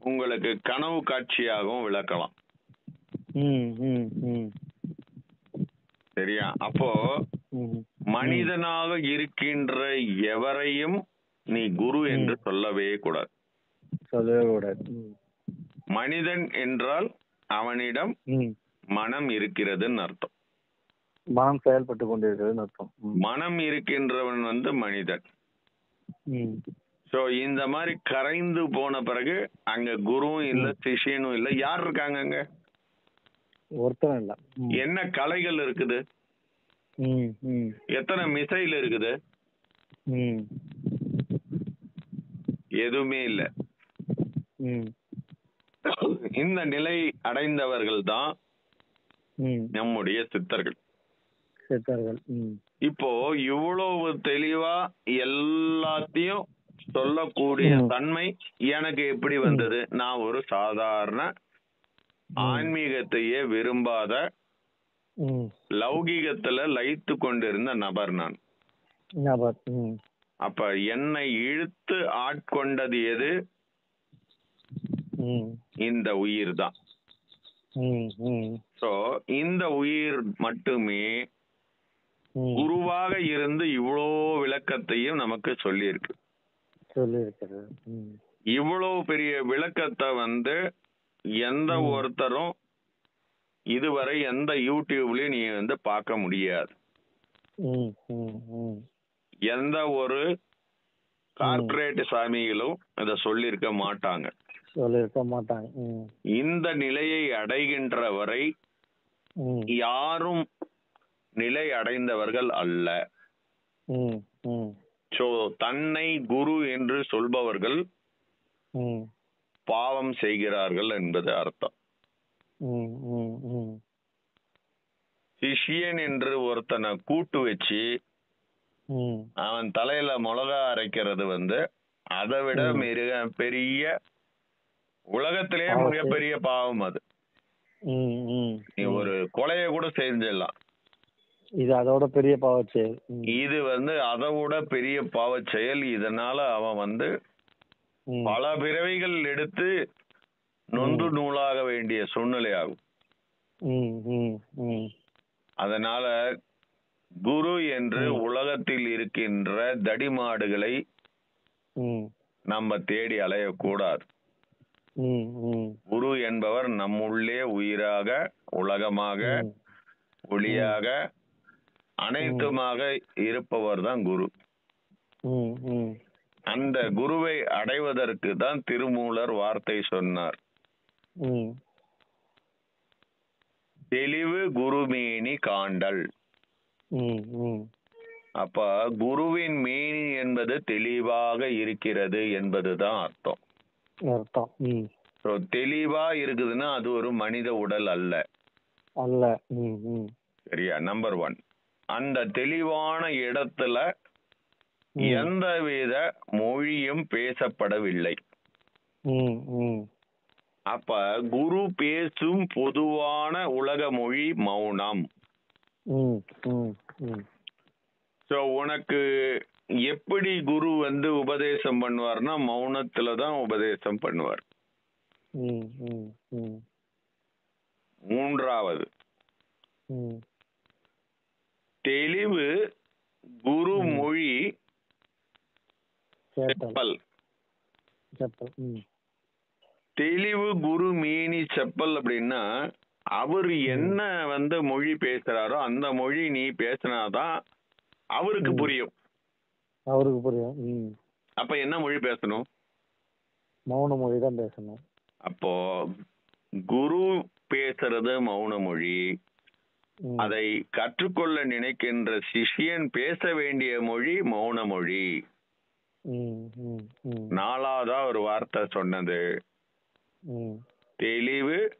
உங்களுக்கு கனவு காட்சியாகவும் விளக்கலாம். சரியா? அப்போ மனிதனாக இருக்கின்ற எவரையும் நீ குரு என்று சொல்லவே கூடாது. மனிதன் என்றால் அவனிடம் மனம் இருக்கிறதுன்னு அர்த்தம். மனம் செயல்பட்டு கொண்டிருக்கிறது அர்த்தம். மனம் இருக்கின்றவன் மனிதன். சோ இந்த மாதிரி கரைந்து போன பிறகு அங்க குருவும் இல்ல, சிஷியனும் இல்ல. யார் இருக்காங்க அங்க? ஒருத்தரும் இல்ல. என்ன கலைகள் இருக்குது? எத்தனை மிசைல் இருக்குது? எதுவுமே இல்ல. இந்த நிலை அடைந்தவர்கள் தான் நம்முடைய சித்தர்கள். இப்போ இவ்வளவு தெளிவா எல்லாத்தையும் சொல்லக்கூடிய தன்மை எனக்கு எப்படி வந்தது? நான் ஒரு சாதாரண ஆன்மீகத்தையே விரும்பாத, லௌகீகத்துல லயித்து கொண்டிருந்த நபர் நான். அப்ப என்னை இழுத்து ஆட்கொண்டது எது? இந்த உயிர் தான். ம், ம், ஸோ இந்த உயிர் மட்டுமே ம். குருவாக இருந்து இவ்வளோ விளக்கத்தையும் நமக்கு சொல்லியிருக்கு. சொல்லியிருக்கிறது. ம், இவ்வளோ பெரிய விளக்கத்தை எந்த ம். ஒருத்தரும் இதுவரை எந்த யூடியூப்லயும் நீ பார்க்க முடியாது. ம், ம், ம். எந்த ஒரு கார்ப்பரேட் சாமிகளும் இதை சொல்லியிருக்க மாட்டாங்க. சொல்லியிருக்க மாட்டாங்க. ம், இந்த நிலையை அடைகின்ற வரை ம், யாரும் நிலை அடைந்தவர்கள் அல்ல. ம், ம், சோ தன்னை குரு என்று சொல்பவர்கள் ம், பாவம் செய்கிறார்கள் என்பது அர்த்தம். ம், ம், ம். சிஷியன் என்று ஒருத்தனை கூட்டு வச்சு ம், அவன் தலையில மிளகா அரைக்கிறது அதை விட மிக பெரிய உலகத்திலேயே பாவத்தை- மிகப்பெரிய பாவம் அது. ம், ம், நீ ம். ஒரு கொலையை கூட செஞ்சிடலாம். இது அதோட பெரிய பாவச் செயல். ம், இது அதை விட பெரிய பாவச் செயல். இதனால அவன் ம். பல பிறவிகள் எடுத்து நொந்து நூலாக வேண்டிய சூழ்நிலை ஆகும். ம், ம், ம். அதனால குரு என்று உலகத்தில் இருக்கின்ற தடிமாடுகளை ம், நம்ம தேடி அலையக்கூடாது. ம், ம். குரு என்பவர் நம்முள்ளே உயிராக, உலகமாக, ஒளியாக, அனைத்துமாக இருப்பவர் தான் குரு. ம், ம். அந்த குருவை அடைவதற்கு தான் திருமூலர் வார்த்தை சொன்னார். ம். தெளிவு குருமேனி காண்டல். ம், ம். அப்ப குருவின் மேனி என்பது தெளிவாக இருக்கிறது என்பதுதான் அர்த்தம். அர்த்தம். ம். So, தெளிவா இருக்குதுன்னா அது ஒரு மனித உடல் அல்ல. அல்ல. ம், ம். சரியா? நம்பர் 1. அந்த தெளிவான இடத்துல எந்தவித மொழியும் பேசப்படவில்லை. ம், ம். அப்ப குரு பேசும் பொதுவான உலக மொழி மௌனம். ம், ம், ம். ஸோ உனக்கு எப்படி குரு உபதேசம் பண்ணுவார்னா மௌனத்துல தான் உபதேசம் பண்ணுவார். ம், ம், ம். மூன்றாவது, ம். தெளிவு குரு மொழி செப்பல். செப்பல். ம். தெளிவு குரு மேனி செப்பல் அப்படின்னா அவர் என்ன மொழி பேசுறாரோ அந்த மொழி நீ பேசினாதான் அவருக்கு புரியும். அவருக்கு புரியும். ம். அப்ப என்ன மொழி பேசணும்? மௌன மொழி தான் பேசணும். அப்போ குரு பேசுறது மௌன மொழி. ம். அதை கற்றுக்கொள்ள நினைக்கின்ற சிஷ்யன் பேச வேண்டிய மொழி மௌன மொழி. ம், ம், ம். நாலாவதா ஒரு வார்த்தை சொன்னது, ம். தெளிவு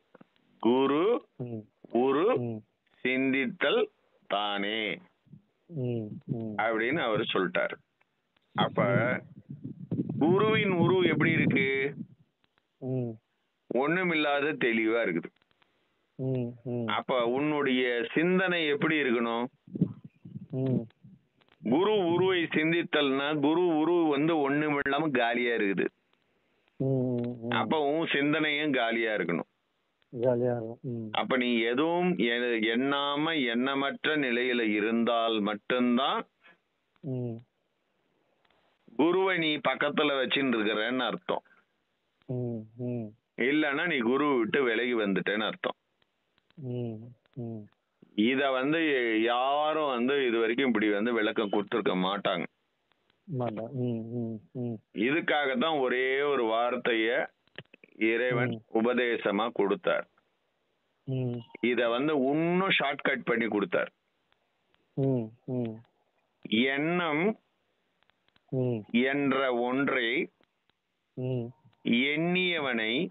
குரு ம். உரு ம். சிந்தித்தல் தானே ம், ம். அப்படின்னு அவர் சொல்லிட்டாரு. அப்ப குருவின் உரு எப்படி இருக்கு? ம். ஒண்ணுமில்லாத தெளிவா இருக்குது. ம், ம். அப்ப உன்னுடைய சிந்தனை எப்படி இருக்கணும்? ம். குரு உருவை சிந்தித்தல்னா குரு உரு ஒண்ணுமில்லாம காலியா இருக்குது. ம், ம். அப்ப உன் சிந்தனையும் காலியா இருக்கணும். ஜாலியா இருக்கும். ம். அப்ப நீ எதுவும் எண்ணாம எண்ணமற்ற நிலையில இருந்தால் மட்டும்தான் ம். குருவை நீ பக்கத்துல வச்சுட்டு இருக்கிறன்னு அர்த்தம். ம், ம். இல்லைன்னா நீ குரு விட்டு விலகி வந்துட்டேன்னு அர்த்தம். ம், ம். இத யாரும் இது வரைக்கும் இப்படி விளக்கம் கொடுத்துருக்க மாட்டாங்க. மாட்டேன். ம், ம், ம். இதுக்காகத்தான் ஒரே ஒரு வார்த்தைய இறைவன் உபதேசமா கொடுத்தார். ம். இத இன்னும் ஷார்ட்கட் பண்ணி கொடுத்தார். ம், ம். எண்ணம் ம். என்ற ஒன்றை ம். எண்ணியவனை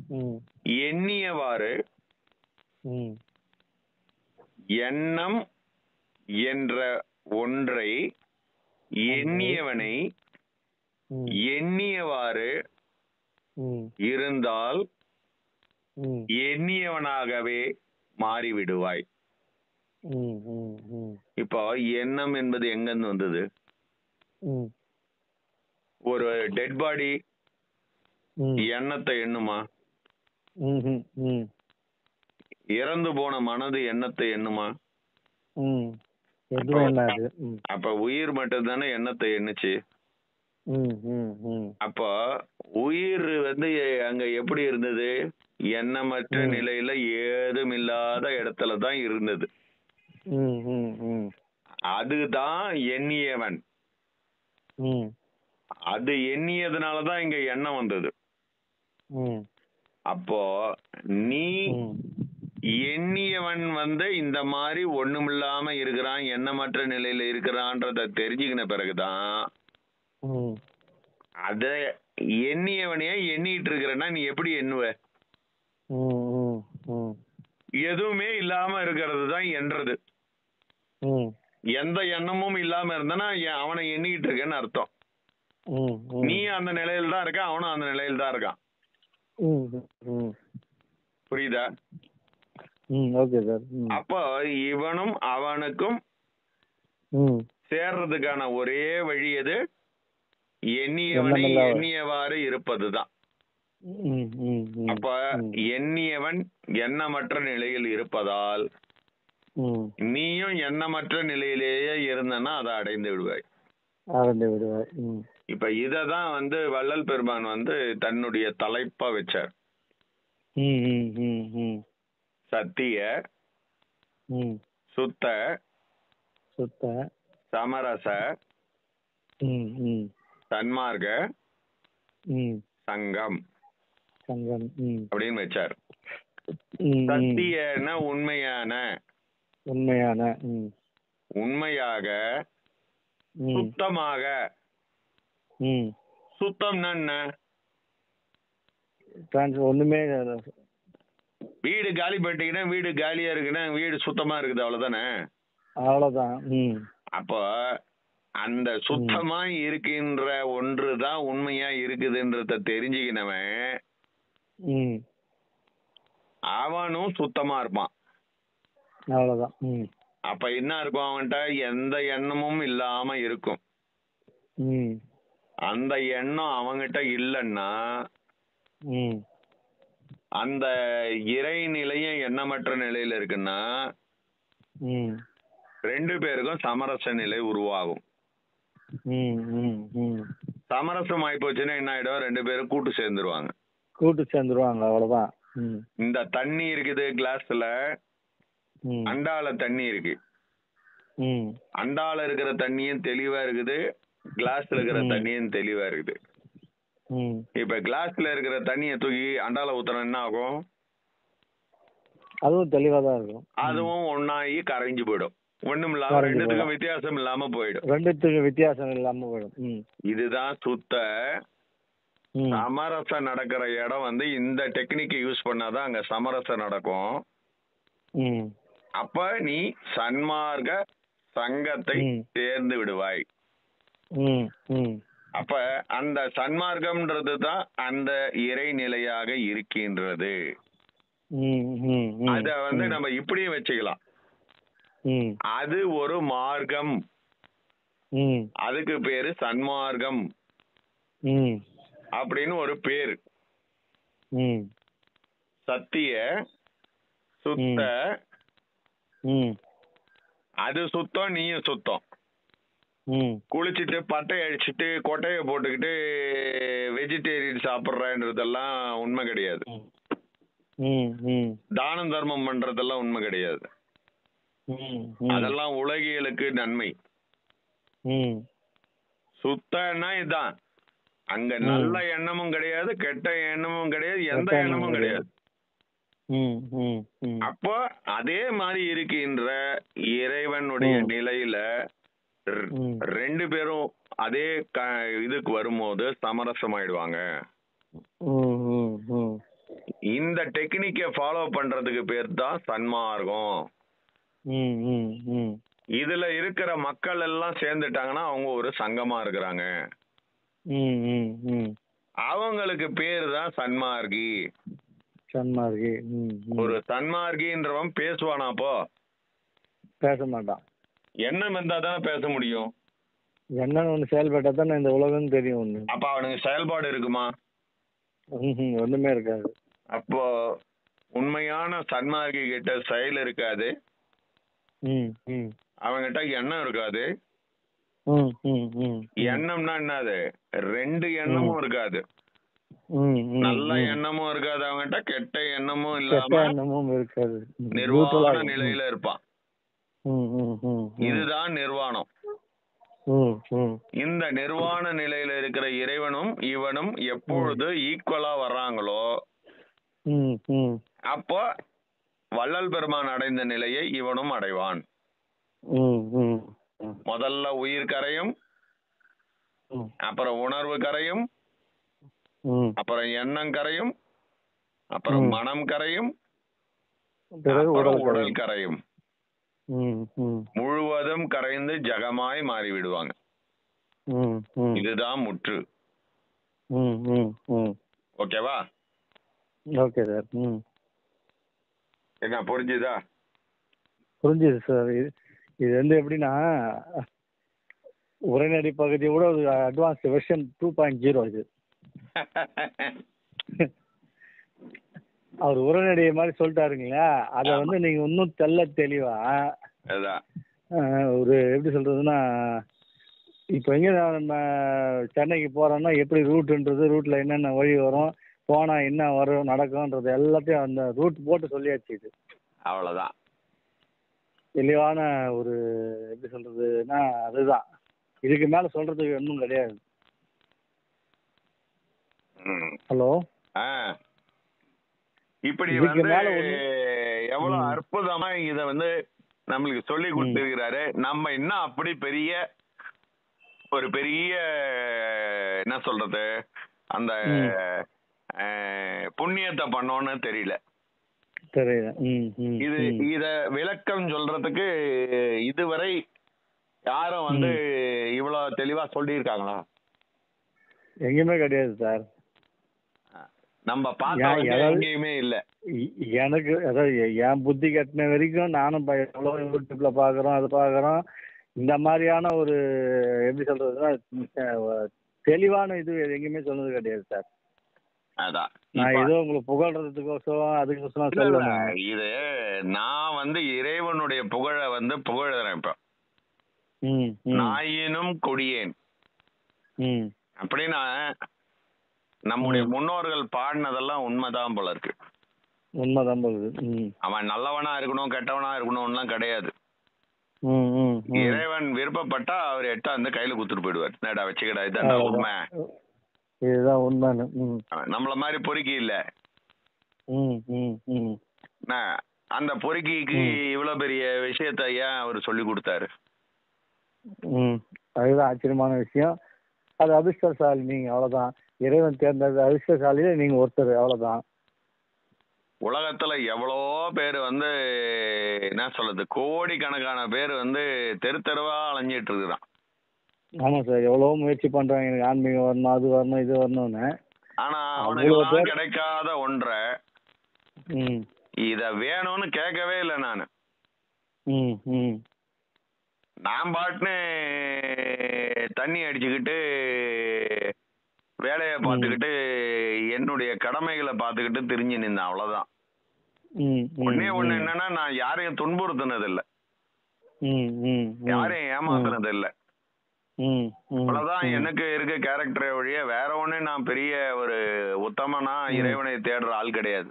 ம். எண்ணியவாறு, ம். எண்ணம் என்ற ஒன்றை எண்ணியவனை ம். எண்ணியவாறு ம். இருந்தால் ம். எண்ணியவனாகவே மாறிவிடுவாய். ம், ம், ம். இப்போ எண்ணம் என்பது எங்கிருந்து வந்தது? ம். ஒரு டெட் பாடி ம். எண்ணத்தை எண்ணுமா? ம்ஹும். ம். இறந்து போன மனது எண்ணத்தை எண்ணுமா? ம். எதுவும் எண்ணாது. ம். அப்ப உயிர் மட்டும் தானே எண்ணத்தை எண்ணுச்சு. ம். ம். ம். அப்போ உயிர் அங்க எப்படி இருந்தது? எண்ணமற்ற ம். நிலையில ஏதும் இல்லாத இடத்துல தான் இருந்தது. ம். ம். ம். அதுதான் எண்ணியவன். ம். அது எண்ணியதுனாலதான் இங்க எண்ணம் வந்தது. ம். அப்போ நீ ம். எண்ணியவன் இந்த மாதிரி ஒண்ணுமில்லாம இருக்கிறான், எண்ணமற்ற நிலையில இருக்கிறான்றத தெரிஞ்சுக்கின பிறகுதான் ம். அத எண்ணியவனையே எண்ணிட்டு இருக்கிறன்னா நீ எப்படி எண்ணுவ? ம். ம். ம். எதுவுமே இல்லாம இருக்கிறது தான் எண்றது. ம். எந்த எண்ணமும் இல்லாம இருந்தனா அவனை எண்ணிக்கிட்டு இருக்கேன்னு அர்த்தம். ம். ம். நீ அந்த நிலையில தான் இருக்க, அவனும் அந்த நிலையில தான் இருக்கான். ம். ம். புரியுதா? ம். Okay sir. ம். அப்போ இவனும் அவனுக்கும் ம். சேர்றதுக்கான ஒரே வழி எது? எண்ணியவனை எண்ணமில்லா எண்ணியவாறு இருப்பதுதான். ம். ம். ம். அப்ப ம். எண்ணியவன் எண்ணமற்ற நிலையில் இருப்பதால் ம். நீயும் எண்ணமற்ற நிலையிலேயே இருந்தனா அதை அடைந்து விடுவாய். அடைந்து விடுவாய். ம். இப்ப இததான் வள்ளல் பெருமான் தன்னுடைய தலைப்பா வச்சார். ம். ம். ம். ம். சத்திய, ம். சுத்த, சுத்த. சமரச, ம். ம். சன்மார்க்க, ம். சங்கம் சங்கம். ம். அப்படின்னு வச்சார். ம். ம். சத்தியன உண்மையான, உண்மையான. ம். உண்மையாக, ம். சுத்தமாக. ம். சுத்தம்னா என்ன? ஒண்ணுமே வீடு காலி பண்ணிட்டீங்கன்னா வீடு காலியா இருக்குன்னா வீடு சுத்தமா இருக்குது, அவ்வளவுதானே. அவ்வளவுதான். ம். அப்போ அந்த சுத்தமா இருக்கின்ற ஒன்றுதான் உண்மையா இருக்குதுன்றத தெரிஞ்சுக்கினவன் ம். அவனும் சுத்தமா இருப்பான். அவ்வளவுதான். ம். அப்ப என்ன இருக்கும்? அவன்கிட்ட எந்த எண்ணமும் இல்லாம இருக்கும். ம். அந்த எண்ணம் அவங்கிட்ட இல்லைன்னா ம். அந்த இறைநிலையும் எண்ணமற்ற நிலையில இருக்குன்னா ம். ரெண்டு பேருக்கும் சமரச நிலை உருவாகும். ம். ம். ம். சமரசம் ஆகி போச்சுன்னா என்ன ஆயிடும்? ரெண்டு பேரும் கூட்டு சேர்ந்துருவாங்க. கூட்டு சேர்ந்துருவாங்க. அவ்வளவுதான். ம். இந்த தண்ணி இருக்குது கிளாஸ்ல, ம். அண்டால தண்ணி இருக்கு. ம். அண்டால இருக்கிற தண்ணியும் தெளிவா இருக்குது, கிளாஸ்ல இருக்கிற தண்ணியும் தெளிவா இருக்குது. ம். இப்ப கிளாஸ்ல இருக்கிற தண்ணியை தூக்கி அண்டால ஊத்துறோம், என்ன ஆகும்? அதுவும் தெளிவா தான் இருக்கும். அதுவும் ஒன்னாகி கரைஞ்சு போயிடும். ஒண்ணும் இல்லாம ரெண்டுத்துக்கும் வித்தியாசம் இல்லாம போயிடும். ரெண்டுத்துக்கு வித்தியாசம் இல்லாம போயிடும். ம். இதுதான் சுத்த சமரசம் நடக்கிற இடம். இந்த டெக்னிக் யூஸ் பண்ணாதான் அங்க சமரசம் நடக்கும். ம். அப்ப நீ சன்மார்க்க சங்கத்தை தேர்ந்து விடுவாய். ம். ம். அப்ப அந்த சன்மார்க்கம்ன்றது தான் அந்த இறைநிலையாக இருக்கின்றது. அத நம்ம இப்படியும் வச்சுக்கலாம். அது ஒரு மார்க்கம், அதுக்கு பேரு சன்மார்க்கம் அப்படின்னு ஒரு பேரு. சத்திய, சுத்த, அது சுத்தம், நீயும் சுத்தம். குளிச்சுட்டு பட்டை அடிச்சுட்டு கொட்டைய போட்டுக்கிட்டு வெஜிடேரியன் சாப்பிட்றன்றதெல்லாம் உண்மை கிடையாது. தானம் தர்மம் பண்றதெல்லாம் உண்மை கிடையாது. அதெல்லாம் உலகியலுக்கு நன்மை. சுத்தம்னா இதுதான். அங்க நல்ல எண்ணமும் கிடையாது, கெட்ட எண்ணமும் கிடையாது, எந்த எண்ணமும் கிடையாது. அப்போ அதே மாதிரி இருக்கின்ற இறைவனுடைய நிலையில ரெண்டு பேரும் அதே இதுக்கு வரும்போது சமரசம் ஆயிடுவாங்க. இந்த டெக்னிக்கை ஃபாலோ பண்றதுக்கு பேர் தான் சன்மார்க்கம். இதுல இருக்கிற மக்கள் எல்லாம் சேர்ந்துட்டாங்கன்னா அவங்க ஒரு சங்கமா இருக்கிறாங்க. அவங்களுக்கு பேரு தான் சன்மார்க்கி. சன்மார்க்கி. ஒரு சன்மார்க்கின்றவன் பேசுவானாப்போ? பேச மாட்டான். எண்ணம் இருந்தா தானே பேச முடியும். எண்ணம் ஒண்ணு செயல்பட்டா தானே இந்த உலகம் தெரியும். ஒண்ணு அப்ப அவனுக்கு செயல்பாடு இருக்குமா? ஒண்ணுமே இருக்காது. அப்போ உண்மையான சன்மார்க்கி கிட்ட செயல் இருக்காது, அவங்கிட்ட எண்ணம் இருக்காது. எண்ணம்னா என்னது? ரெண்டு எண்ணமும் இருக்காது. நல்ல எண்ணமும் இருக்காது அவங்கிட்ட, கெட்ட எண்ணமும் இல்லாம இருக்காது, நிர்வாண நிலையில இருப்பான். இதுதான் நிர்வாணம். இந்த நிர்வாண நிலையில இருக்கிற இறைவனும் இவனும் எப்பொழுது ஈக்குவலா வர்றாங்களோ அப்போ வள்ளல் பெருமான் அடைந்த நிலையை இவனும் அடைவான். முதல்ல உயிர் கரையும், அப்புறம் உணர்வு கரையும், அப்புறம் எண்ணம் கரையும், அப்புறம் மனம் கரையும், அப்புறம் உடல் கரையும். முழுவதும் கரைந்து ஜகமாய் மாறி விடுவாங்க. இதுதான் முற்று. ஓகேவா? Okay sir. என்ன புரிஞ்சுதா? புரிஞ்சுது சார். இது வந்து எப்படின்னா உரைநடை பகுதியை கூட அட்வான்ஸ் வெர்ஷன் 2.0 இது. அவர் உரைநடையை மாதிரி சொல்லிட்டாருங்களா, அதை வந்து நீங்க இன்னும் தெளிவா ஒரு எப்படி சொல்றதுன்னா, இப்போ எங்க நம்ம சென்னைக்கு போறோம்னா எப்படி ரூட்ன்றது, ரூட்ல என்னென்ன வழி வரும், போனா என்ன வரும் நடக்கும்ன்றது எல்லாத்தையும் அந்த ரூட் போட்டு சொல்லியாச்சு. இது அவ்வளவுதான் தெளிவான ஒரு எப்படி சொல்றதுன்னா அதுதான். இதுக்கு மேல சொல்றதுக்கு ஒன்றும் கிடையாது. ஹலோ, இப்படி வந்து எவ்வளவு அற்புதமா இத வந்து நம்மளுக்கு சொல்லி கொடுத்திருக்கிறாரு. நம்ம இன்னும் அப்படி ஒரு பெரிய என்ன சொல்றது அந்த புண்ணியத்தை பண்ணோன்னு தெரியல. இத விளக்கம் சொல்றதுக்கு இதுவரை யாரும் வந்து இவ்வளவு தெளிவா சொல்லியிருக்காங்களா? எங்கேயுமே கிடையாது சார். நம்ம பார்த்தா எங்கேயுமே இல்ல. எனக்கு அதாவது என் புத்தி கட்டின வரைக்கும் நானும் எவ்வளவு யூடியூப்ல பாக்குறோம், அது பாக்குறோம். இந்த மாதிரியான ஒரு எப்படி சொல்றதுன்னா தெளிவான இது எங்கேயுமே சொன்னது கிடையாது சார். அதான் நான் ஏதோ உங்களுக்கு புகழ்றதுக்கோசரம் அதுக்கோசரம் சொல்லணும். இது நான் வந்து இறைவனுடைய புகழ வந்து புகழறேன். இப்ப நாயினும் கொடியேன் அப்படின்னா நம்முடைய முன்னோர்கள் பாடினதெல்லாம் உண்மைதான் போல இருக்கு. உண்மைதான் போல இருக்கு. அவன் நல்லவனா இருக்கணும் கெட்டவனா இருக்கணும்லாம் கிடையாது. இறைவன் விருப்பப்பட்டா அவர் எட்டா வந்து கையில குத்துட்டு போயிடுவார். நேடா வச்சுக்கடா, இதான் உண்மை, இதுதான் உண்மை. நம்மள மாதிரி பொறுக்கி இல்ல. அந்த பொறுக்கிக்கு இவ்வளவு பெரிய விஷயத்த ஏன் அவர் சொல்லி கொடுத்தாரு? அதுதான் ஆச்சரியமான விஷயம். அது அதிர்ஷ்டசாலி நீங்க, அவ்வளவுதான். இறைவன் தேர்ந்தது அதிர்ஷ்டசாலியில நீங்க ஒருத்தர், அவ்வளவுதான். உலகத்துல எவ்வளவோ பேர் வந்து என்ன சொல்றது, கோடிக்கணக்கான பேர் வந்து தெரு தெருவா அலைஞ்சிட்டு இருக்குறான். ஆமா சார், எவ்வளவோ முயற்சி பண்றாங்க எனக்கு ஆன்மீகம் வரணும், அது வரணும், இது வரணும்னு. ஆனா அவனுக்கு கிடைக்காத ஒன்றை இத வேணும்னு கேட்கவே இல்லை நானு. நான் பாட்டுன்னு தண்ணி அடிச்சுக்கிட்டு வேலையை பார்த்துக்கிட்டு என்னுடைய கடமைகளை பார்த்துக்கிட்டு திரிஞ்சு நின்றேன், அவ்வளவுதான். ஒன்னே ஒண்ணு என்னன்னா, நான் யாரையும் துன்புறுத்தினது இல்லை, யாரையும் ஏமாத்துனது இல்லை. அவ்வளவுதான் எனக்கு இருக்க கேரக்டரை வழிய வேற ஒண்ணு. நான் பெரிய ஒரு உத்தமனா இறைவனை தேடுற ஆள் கிடையாது.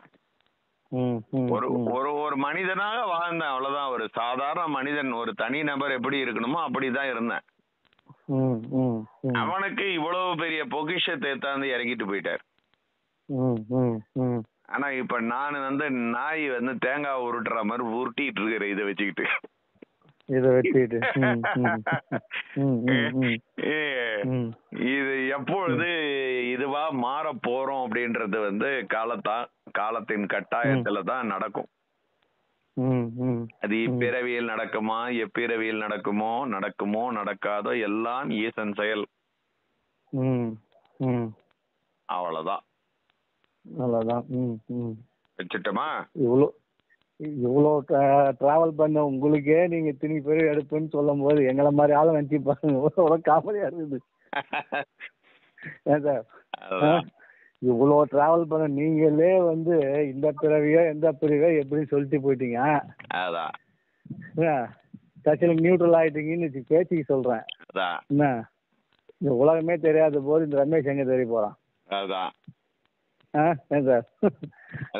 ஒரு மனிதனாக வாழ்ந்தேன், அவ்வளவுதான். ஒரு சாதாரண மனிதன், ஒரு தனி நபர் எப்படி இருக்கணுமோ அப்படிதான் இருந்தேன். அவனுக்கு இவ்வளவு பெரிய பொக்கிஷத்தை தாண்டி இறக்கிட்டு போயிட்டார். ஆனா இப்ப நான் வந்து நாய் வந்து தேங்காய் உருட்டுற மாதிரி உருட்டிட்டு இருக்கிறேன் இதை வச்சுக்கிட்டு. இது எப்பொழுது இதுவா மாற போறோம் அப்படின்றது வந்து காலத்தின் கட்டாயத்துல தான் நடக்கும். அது இப்பிறவியில் நடக்குமா, எப்பிறவியில் நடக்குமோ நடக்காதோ, எல்லாம் ஈசன் செயல். அவ்வளவுதான். வச்சுட்டோமா? இவ்வளோ டிராவல் பண்ண உங்களுக்கே நீங்க இத்தனை பேர் எடுப்புன்னு சொல்லும் போது எங்களை மாதிரி ஆளை நினைச்சு பாருங்க, காமெடியா இருக்குது. ஏன் சார், இவ்வளோ டிராவல் பண்ண நீங்களே வந்து இந்த பிறவியோ எந்த பிறவியோ எப்படின்னு சொல்லிட்டு போயிட்டீங்க. அதான் டச்சில் நியூட்ரல் ஆகிட்டீங்கன்னு பேச்சுக்கு சொல்கிறேன். அதான் என்ன இந்த உலகமே தெரியாத போது இந்த ரமேஷ் எங்கே தெரிய போகிறான்? அதான் ஏன் சார்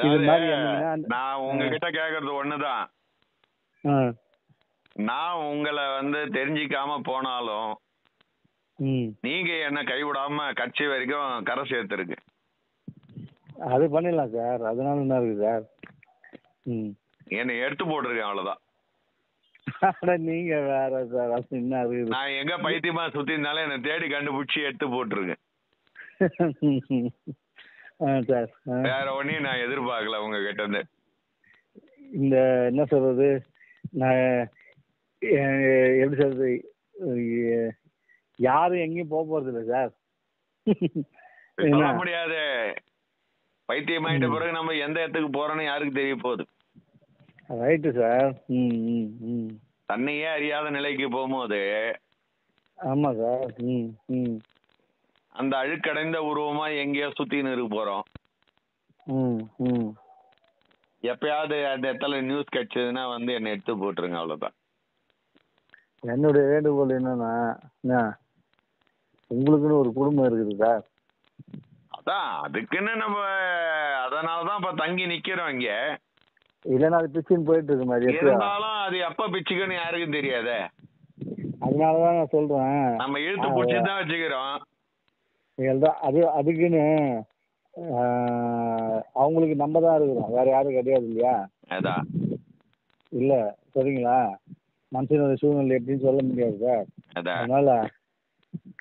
இது மாதிரி என்னங்கன்னா நான் உங்ககிட்ட கேட்கறது ஒண்ணுதான். நான் உங்களை வந்து தெரிஞ்சிக்காம போனாலும் நீங்க என்ன கைவிடாம கட்சி வரைக்கும் கரை சேர்த்துருக்கு. அது பண்ணிடலாம் சார், அதனால என்ன இருக்கு சார்? என்னை எடுத்து போட்டிருக்கேன் அவ்வளவுதான். நீங்க வேற சார், அது என்ன இருக்குது? நான் எங்க பைத்தியமா சுத்தி இருந்தாலும் என்னை தேடி கண்டுபிடிச்சி எடுத்து போட்டிருக்கேன் சார். வேற ஒன்னையும் நான் எதிர்பார்க்கல உங்க கிட்ட இருந்து. இந்த என்ன சொல்றது, நான் எப்படி சொல்றது, யாரும் எங்கேயும் போக போறது இல்லை சார். சொல்ல முடியாது. பைத்தியமாயிட்ட பிறகு நம்ம எந்த இடத்துக்கு போறோம்னு யாருக்கு தெரிய போகுது? Right sir. தன்னையே அறியாத நிலைக்கு போகும்போது ஆமா சார். அந்த அழுக்கடைந்த உருவமா எங்கேயோ சுத்தின்னு இருக்க போறோம். எப்பயாவது அந்த இடத்துல நியூஸ் கிடைச்சதுன்னா வந்து என்னை எடுத்து போட்டுருங்க, அவ்வளவுதான். என்னுடைய வேண்டுகோள் என்னன்னா, உங்களுக்குன்னு ஒரு குடும்பம் இருக்குது சார். அதான் அதுக்குன்னு நம்ம அதனாலதான் இப்ப தங்கி நிக்கிறோம் இங்க. இல்லைன்னா அது பிச்சுன்னு போயிட்டு இருக்கு மாதிரி இருந்தாலும் அது எப்ப பிச்சுக்குன்னு யாருக்கும் தெரியாதே. அதனாலதான் நான் சொல்றேன், நம்ம இழுத்து பிடிச்சிதான் வச்சுக்கிறோம். அது அதுக்குன்னு அவங்களுக்கு நம்ம தான் இருக்கிறோம், வேற யாரும் கிடையாது இல்லையா? அதான் இல்ல சரிங்களா? மனுஷனோட சூழ்நிலை எப்படின்னு சொல்ல முடியாது சார். அதனால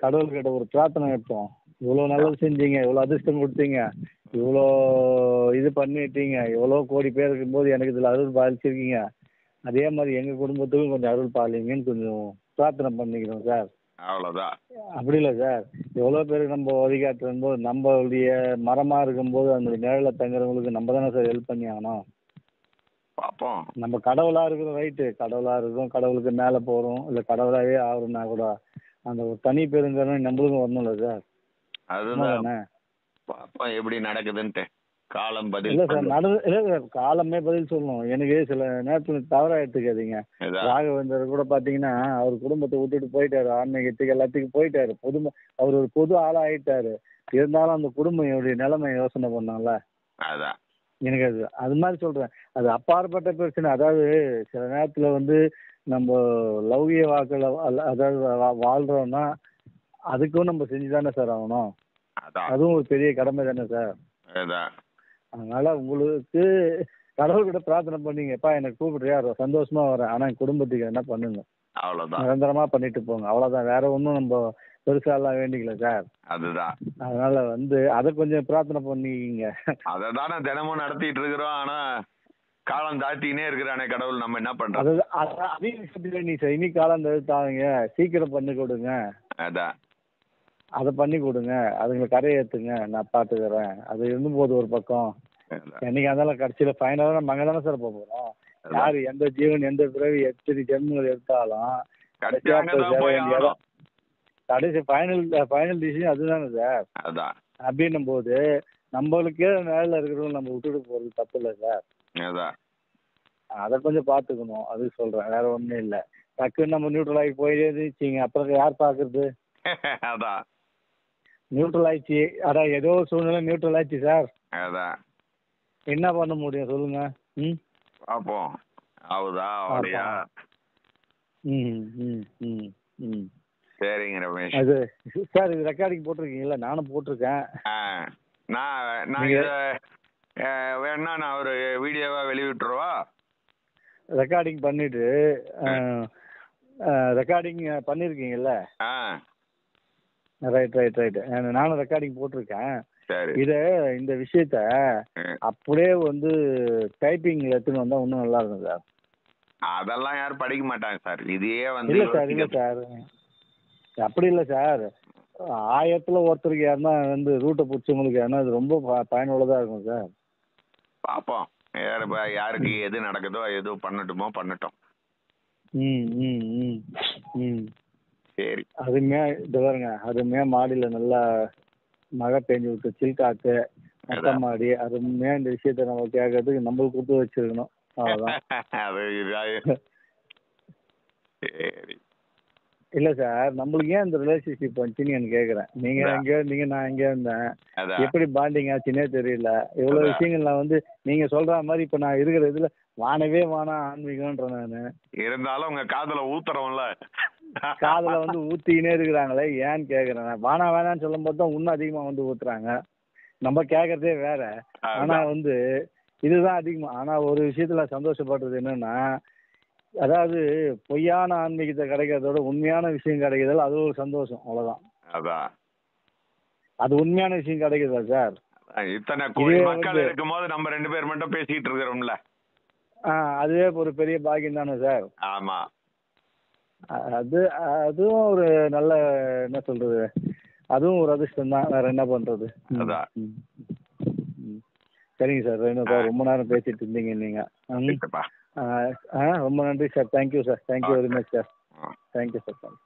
கடவுள்கிட்ட ஒரு பிரார்த்தனை வைப்போம். இவ்வளவு நல்லது செஞ்சீங்க, இவ்வளவு அதிர்ஷ்டம் கொடுத்தீங்க, இவ்வளோ இது பண்ணிட்டீங்க, எவ்வளோ கோடி பேர் இருக்கும்போது எனக்கு இதுல அருள் பாலிச்சிருக்கீங்க, அதே மாதிரி எங்க குடும்பத்துக்கும் கொஞ்சம் அருள் பாலிங்கன்னு கொஞ்சம் பிரார்த்தனை பண்ணிக்கிறோம் சார். அவ்வளவுதான். அப்படி இல்லை சார், எவ்வளோ பேருக்கு நம்ம வழிகாட்டும் போது நம்மளுடைய மரமா இருக்கும்போது அந்த நிழல தங்குறவங்களுக்கு நம்ம தானே சார் ஹெல்ப் பண்ணி ஆகணும். பார்ப்போம். நம்ம கடவுளா இருக்கிறோம், ரைட்டு, கடவுளா இருக்கிறோம், கடவுளுக்கு மேலே போகிறோம், இல்லை கடவுளாவே ஆகுறோம்னா கூட அந்த ஒரு தனி பெருங்கருணை நம்மளுக்கும் வரணும்ல சார். அதுதான் பார்ப்போம் எப்படி நடக்குதுன்ட்டு. காலம் பதில் இல்லை சார், இல்லை சார், காலமே பதில் சொல்லணும். எனக்கு சில நேரத்தில் தவறாக எடுத்துக்காதீங்க. ராகவேந்தர் கூட பார்த்தீங்கன்னா அவர் குடும்பத்தை விட்டுட்டு போயிட்டாரு, ஆன்மீகத்துக்கு எல்லாத்துக்கும் போயிட்டாரு, அவர் ஒரு பொது ஆளாக ஆயிட்டாரு. இருந்தாலும் அந்த குடும்பம் என்னுடைய நிலைமை யோசனை பண்ணால. அதான் எனக்கு அது மாதிரி சொல்றேன், அது அப்பாற்பட்ட பிரச்சனை. அதாவது சில நேரத்துல வந்து நம்ம லௌகிய வாக்கில் அதாவது வாழ்றோம்னா அதுக்கும் நம்ம செஞ்சுதானே சார் ஆகணும். அதுவும் ஒரு பெரிய கடமை தானே சார். அதனால உங்களுக்கு கடவுள்கிட்ட பிரார்த்தனை பண்ணீங்கப்பா, எனக்கு கூப்பிடுறியா, சந்தோஷமா வரேன், ஆனா என் குடும்பத்துக்கு என்ன பண்ணுங்க, அவ்வளவுதான், நிரந்தரமா பண்ணிட்டு போங்க, அவ்வளவுதான். வேற ஒன்றும் நம்ம பெருசாலாம் வேண்டிக்கல சார். அதுதான். அதனால வந்து அதை கொஞ்சம் பிரார்த்தனை பண்ணிக்கிங்க. அதைதானே தினமும் நடத்திட்டு இருக்கிறோம். ஆனா காலம் தாழ்த்தினே இருக்கிறானே கடவுள், நம்ம என்ன பண்றோம்? அதையும் நீ இனி காலம் தழுத்தாங்க, சீக்கிரம் பண்ணி கொடுங்க, அதான் அதை பண்ணி கொடுங்க, அதுங்களை கரையை ஏற்றுங்க, நான் பார்த்துக்கிறேன். அது இருந்தும்போது ஒரு பக்கம் என்னைக்கு அதெல்லாம் கடைசியில் ஃபைனலாக நம்ம அங்கே தானே சார் போக போகிறோம். யார் எந்த ஜீவன் எந்த பிறவி எத்தனை ஜென்மங்கள் எடுத்தாலும் கடைசி ஃபைனல் டிசிஷன் அதுதானே சார். அதான் அப்படின்னும் போது நம்மளுக்கே நேரில் இருக்கிறவங்க நம்ம விட்டுட்டு போகிறது தப்பு இல்லை சார். அதான் அதை கொஞ்சம் பார்த்துக்கணும், அது சொல்கிறேன், வேற ஒன்றும் இல்லை. டக்குன்னு நம்ம நியூட்ரல் ஆகி போயிருச்சுங்க, அப்புறம் யார் பார்க்குறது? அதான் நியூட்ரல் ஆயிடுச்சு, அதான் ஏதோ சூழ்நிலை நியூட்ரல் ஆயிடுச்சு சார். அதான் என்ன பண்ண முடியும் சொல்லுங்க? பார்ப்போம். ஆகுதா அவளையா? சரிங்க ரமேஷ். அது சார், இது ரெக்கார்டிங் போட்டிருக்கீங்களா? நானும் போட்டிருக்கேன். நான் வேணா நான் ஒரு வீடியோவா வெளியிட்டுருவா? ரெக்கார்டிங் பண்ணிட்டு ரெக்கார்டிங் பண்ணிருக்கீங்கல்ல? ரைட். நானும் ரெக்கார்டிங் போட்டிருக்கேன். இந்த விஷயத்த அப்படியே வந்து டைப்பிங்ல எடுத்துன்னு வந்தா இன்னும் நல்லா இருக்கும் சார். அதெல்லாம் யாரும் படிக்க மாட்டாங்க சார். இதையே வந்து இல்ல சார் அப்படி இல்லை சார். 1000த்துல ஒருத்தருக்கு யாருன்னா வந்து ரூட்டை பிடிச்சவங்களுக்கு யாருன்னா அது ரொம்ப பயனுள்ளதா இருக்கும் சார். பார்ப்போம், யாருக்கு எது நடக்குதோ எது பண்ணட்டுமோ பண்ணட்டும். சரி, அதுமே இது பாருங்க, அதுமே மாடியில் நல்லா மழை பெஞ்சு விட்டு சில்காத்து மொட்டை மாடி அருமையாக இந்த விஷயத்த நம்ம கேட்கறதுக்கு நம்மளுக்கு கொடுத்து வச்சிருக்கணும். அவ்வளோதான். இல்ல சார், நம்மளுக்கு ஏன் இந்த ரிலேஷன்ஷிப் வந்துச்சுன்னு கேக்குறேன். நீங்க எங்கேயோ இருந்தீங்க, நான் எங்கேயோ இருந்தேன். எப்படி பாண்டிங் ஆச்சுன்னே தெரியல. இவ்வளவு விஷயங்கள் நான் வந்து நீங்க சொல்ற மாதிரி இப்ப நான் இருக்கிற இதுல வானவே வானா ஆன்மீகம்ன்ற நானு. இருந்தாலும் உங்க காதுல ஊத்துறோம்ல, காதுல வந்து ஊத்திக்கினே இருக்கிறாங்களே ஏன்னு கேக்குறேன். வானா வேணான்னு சொல்லும் போது தான் இன்னும் அதிகமா வந்து ஊத்துறாங்க. நம்ம கேக்குறதே வேற. ஆனா வந்து இதுதான் அதிகமா. ஆனா ஒரு விஷயத்துல சந்தோஷப்படுறது என்னன்னா, அதாவது பொய்யான ஆன்மீகத்தை கிடைக்கிறதோட உண்மையான விஷயம் கிடைக்கிறதால அது ஒரு சந்தோஷம். அவ்வளவுதான். அதான் அது உண்மையான விஷயம் கிடைக்குதா சார்? இத்தனை கோடி மக்கள் இருக்கும் போது நம்ம 2 பேர் மட்டும் பேசிட்டு இருக்கிறோம்ல, அதுவே ஒரு பெரிய பாக்கியம் தானே சார்? ஆமா. அதுவும் ஒரு நல்ல, என்ன சொல்றது, அதுவும் ஒரு அதிர்ஷ்டம் தான். வேற என்ன பண்றது? சரிங்க சார், ரொம்ப நேரம் பேசிட்டு இருந்தீங்க நீங்க. ரொம்ப நன்றி sir. Thank you sir. Thank you very much sir. Thank you sir.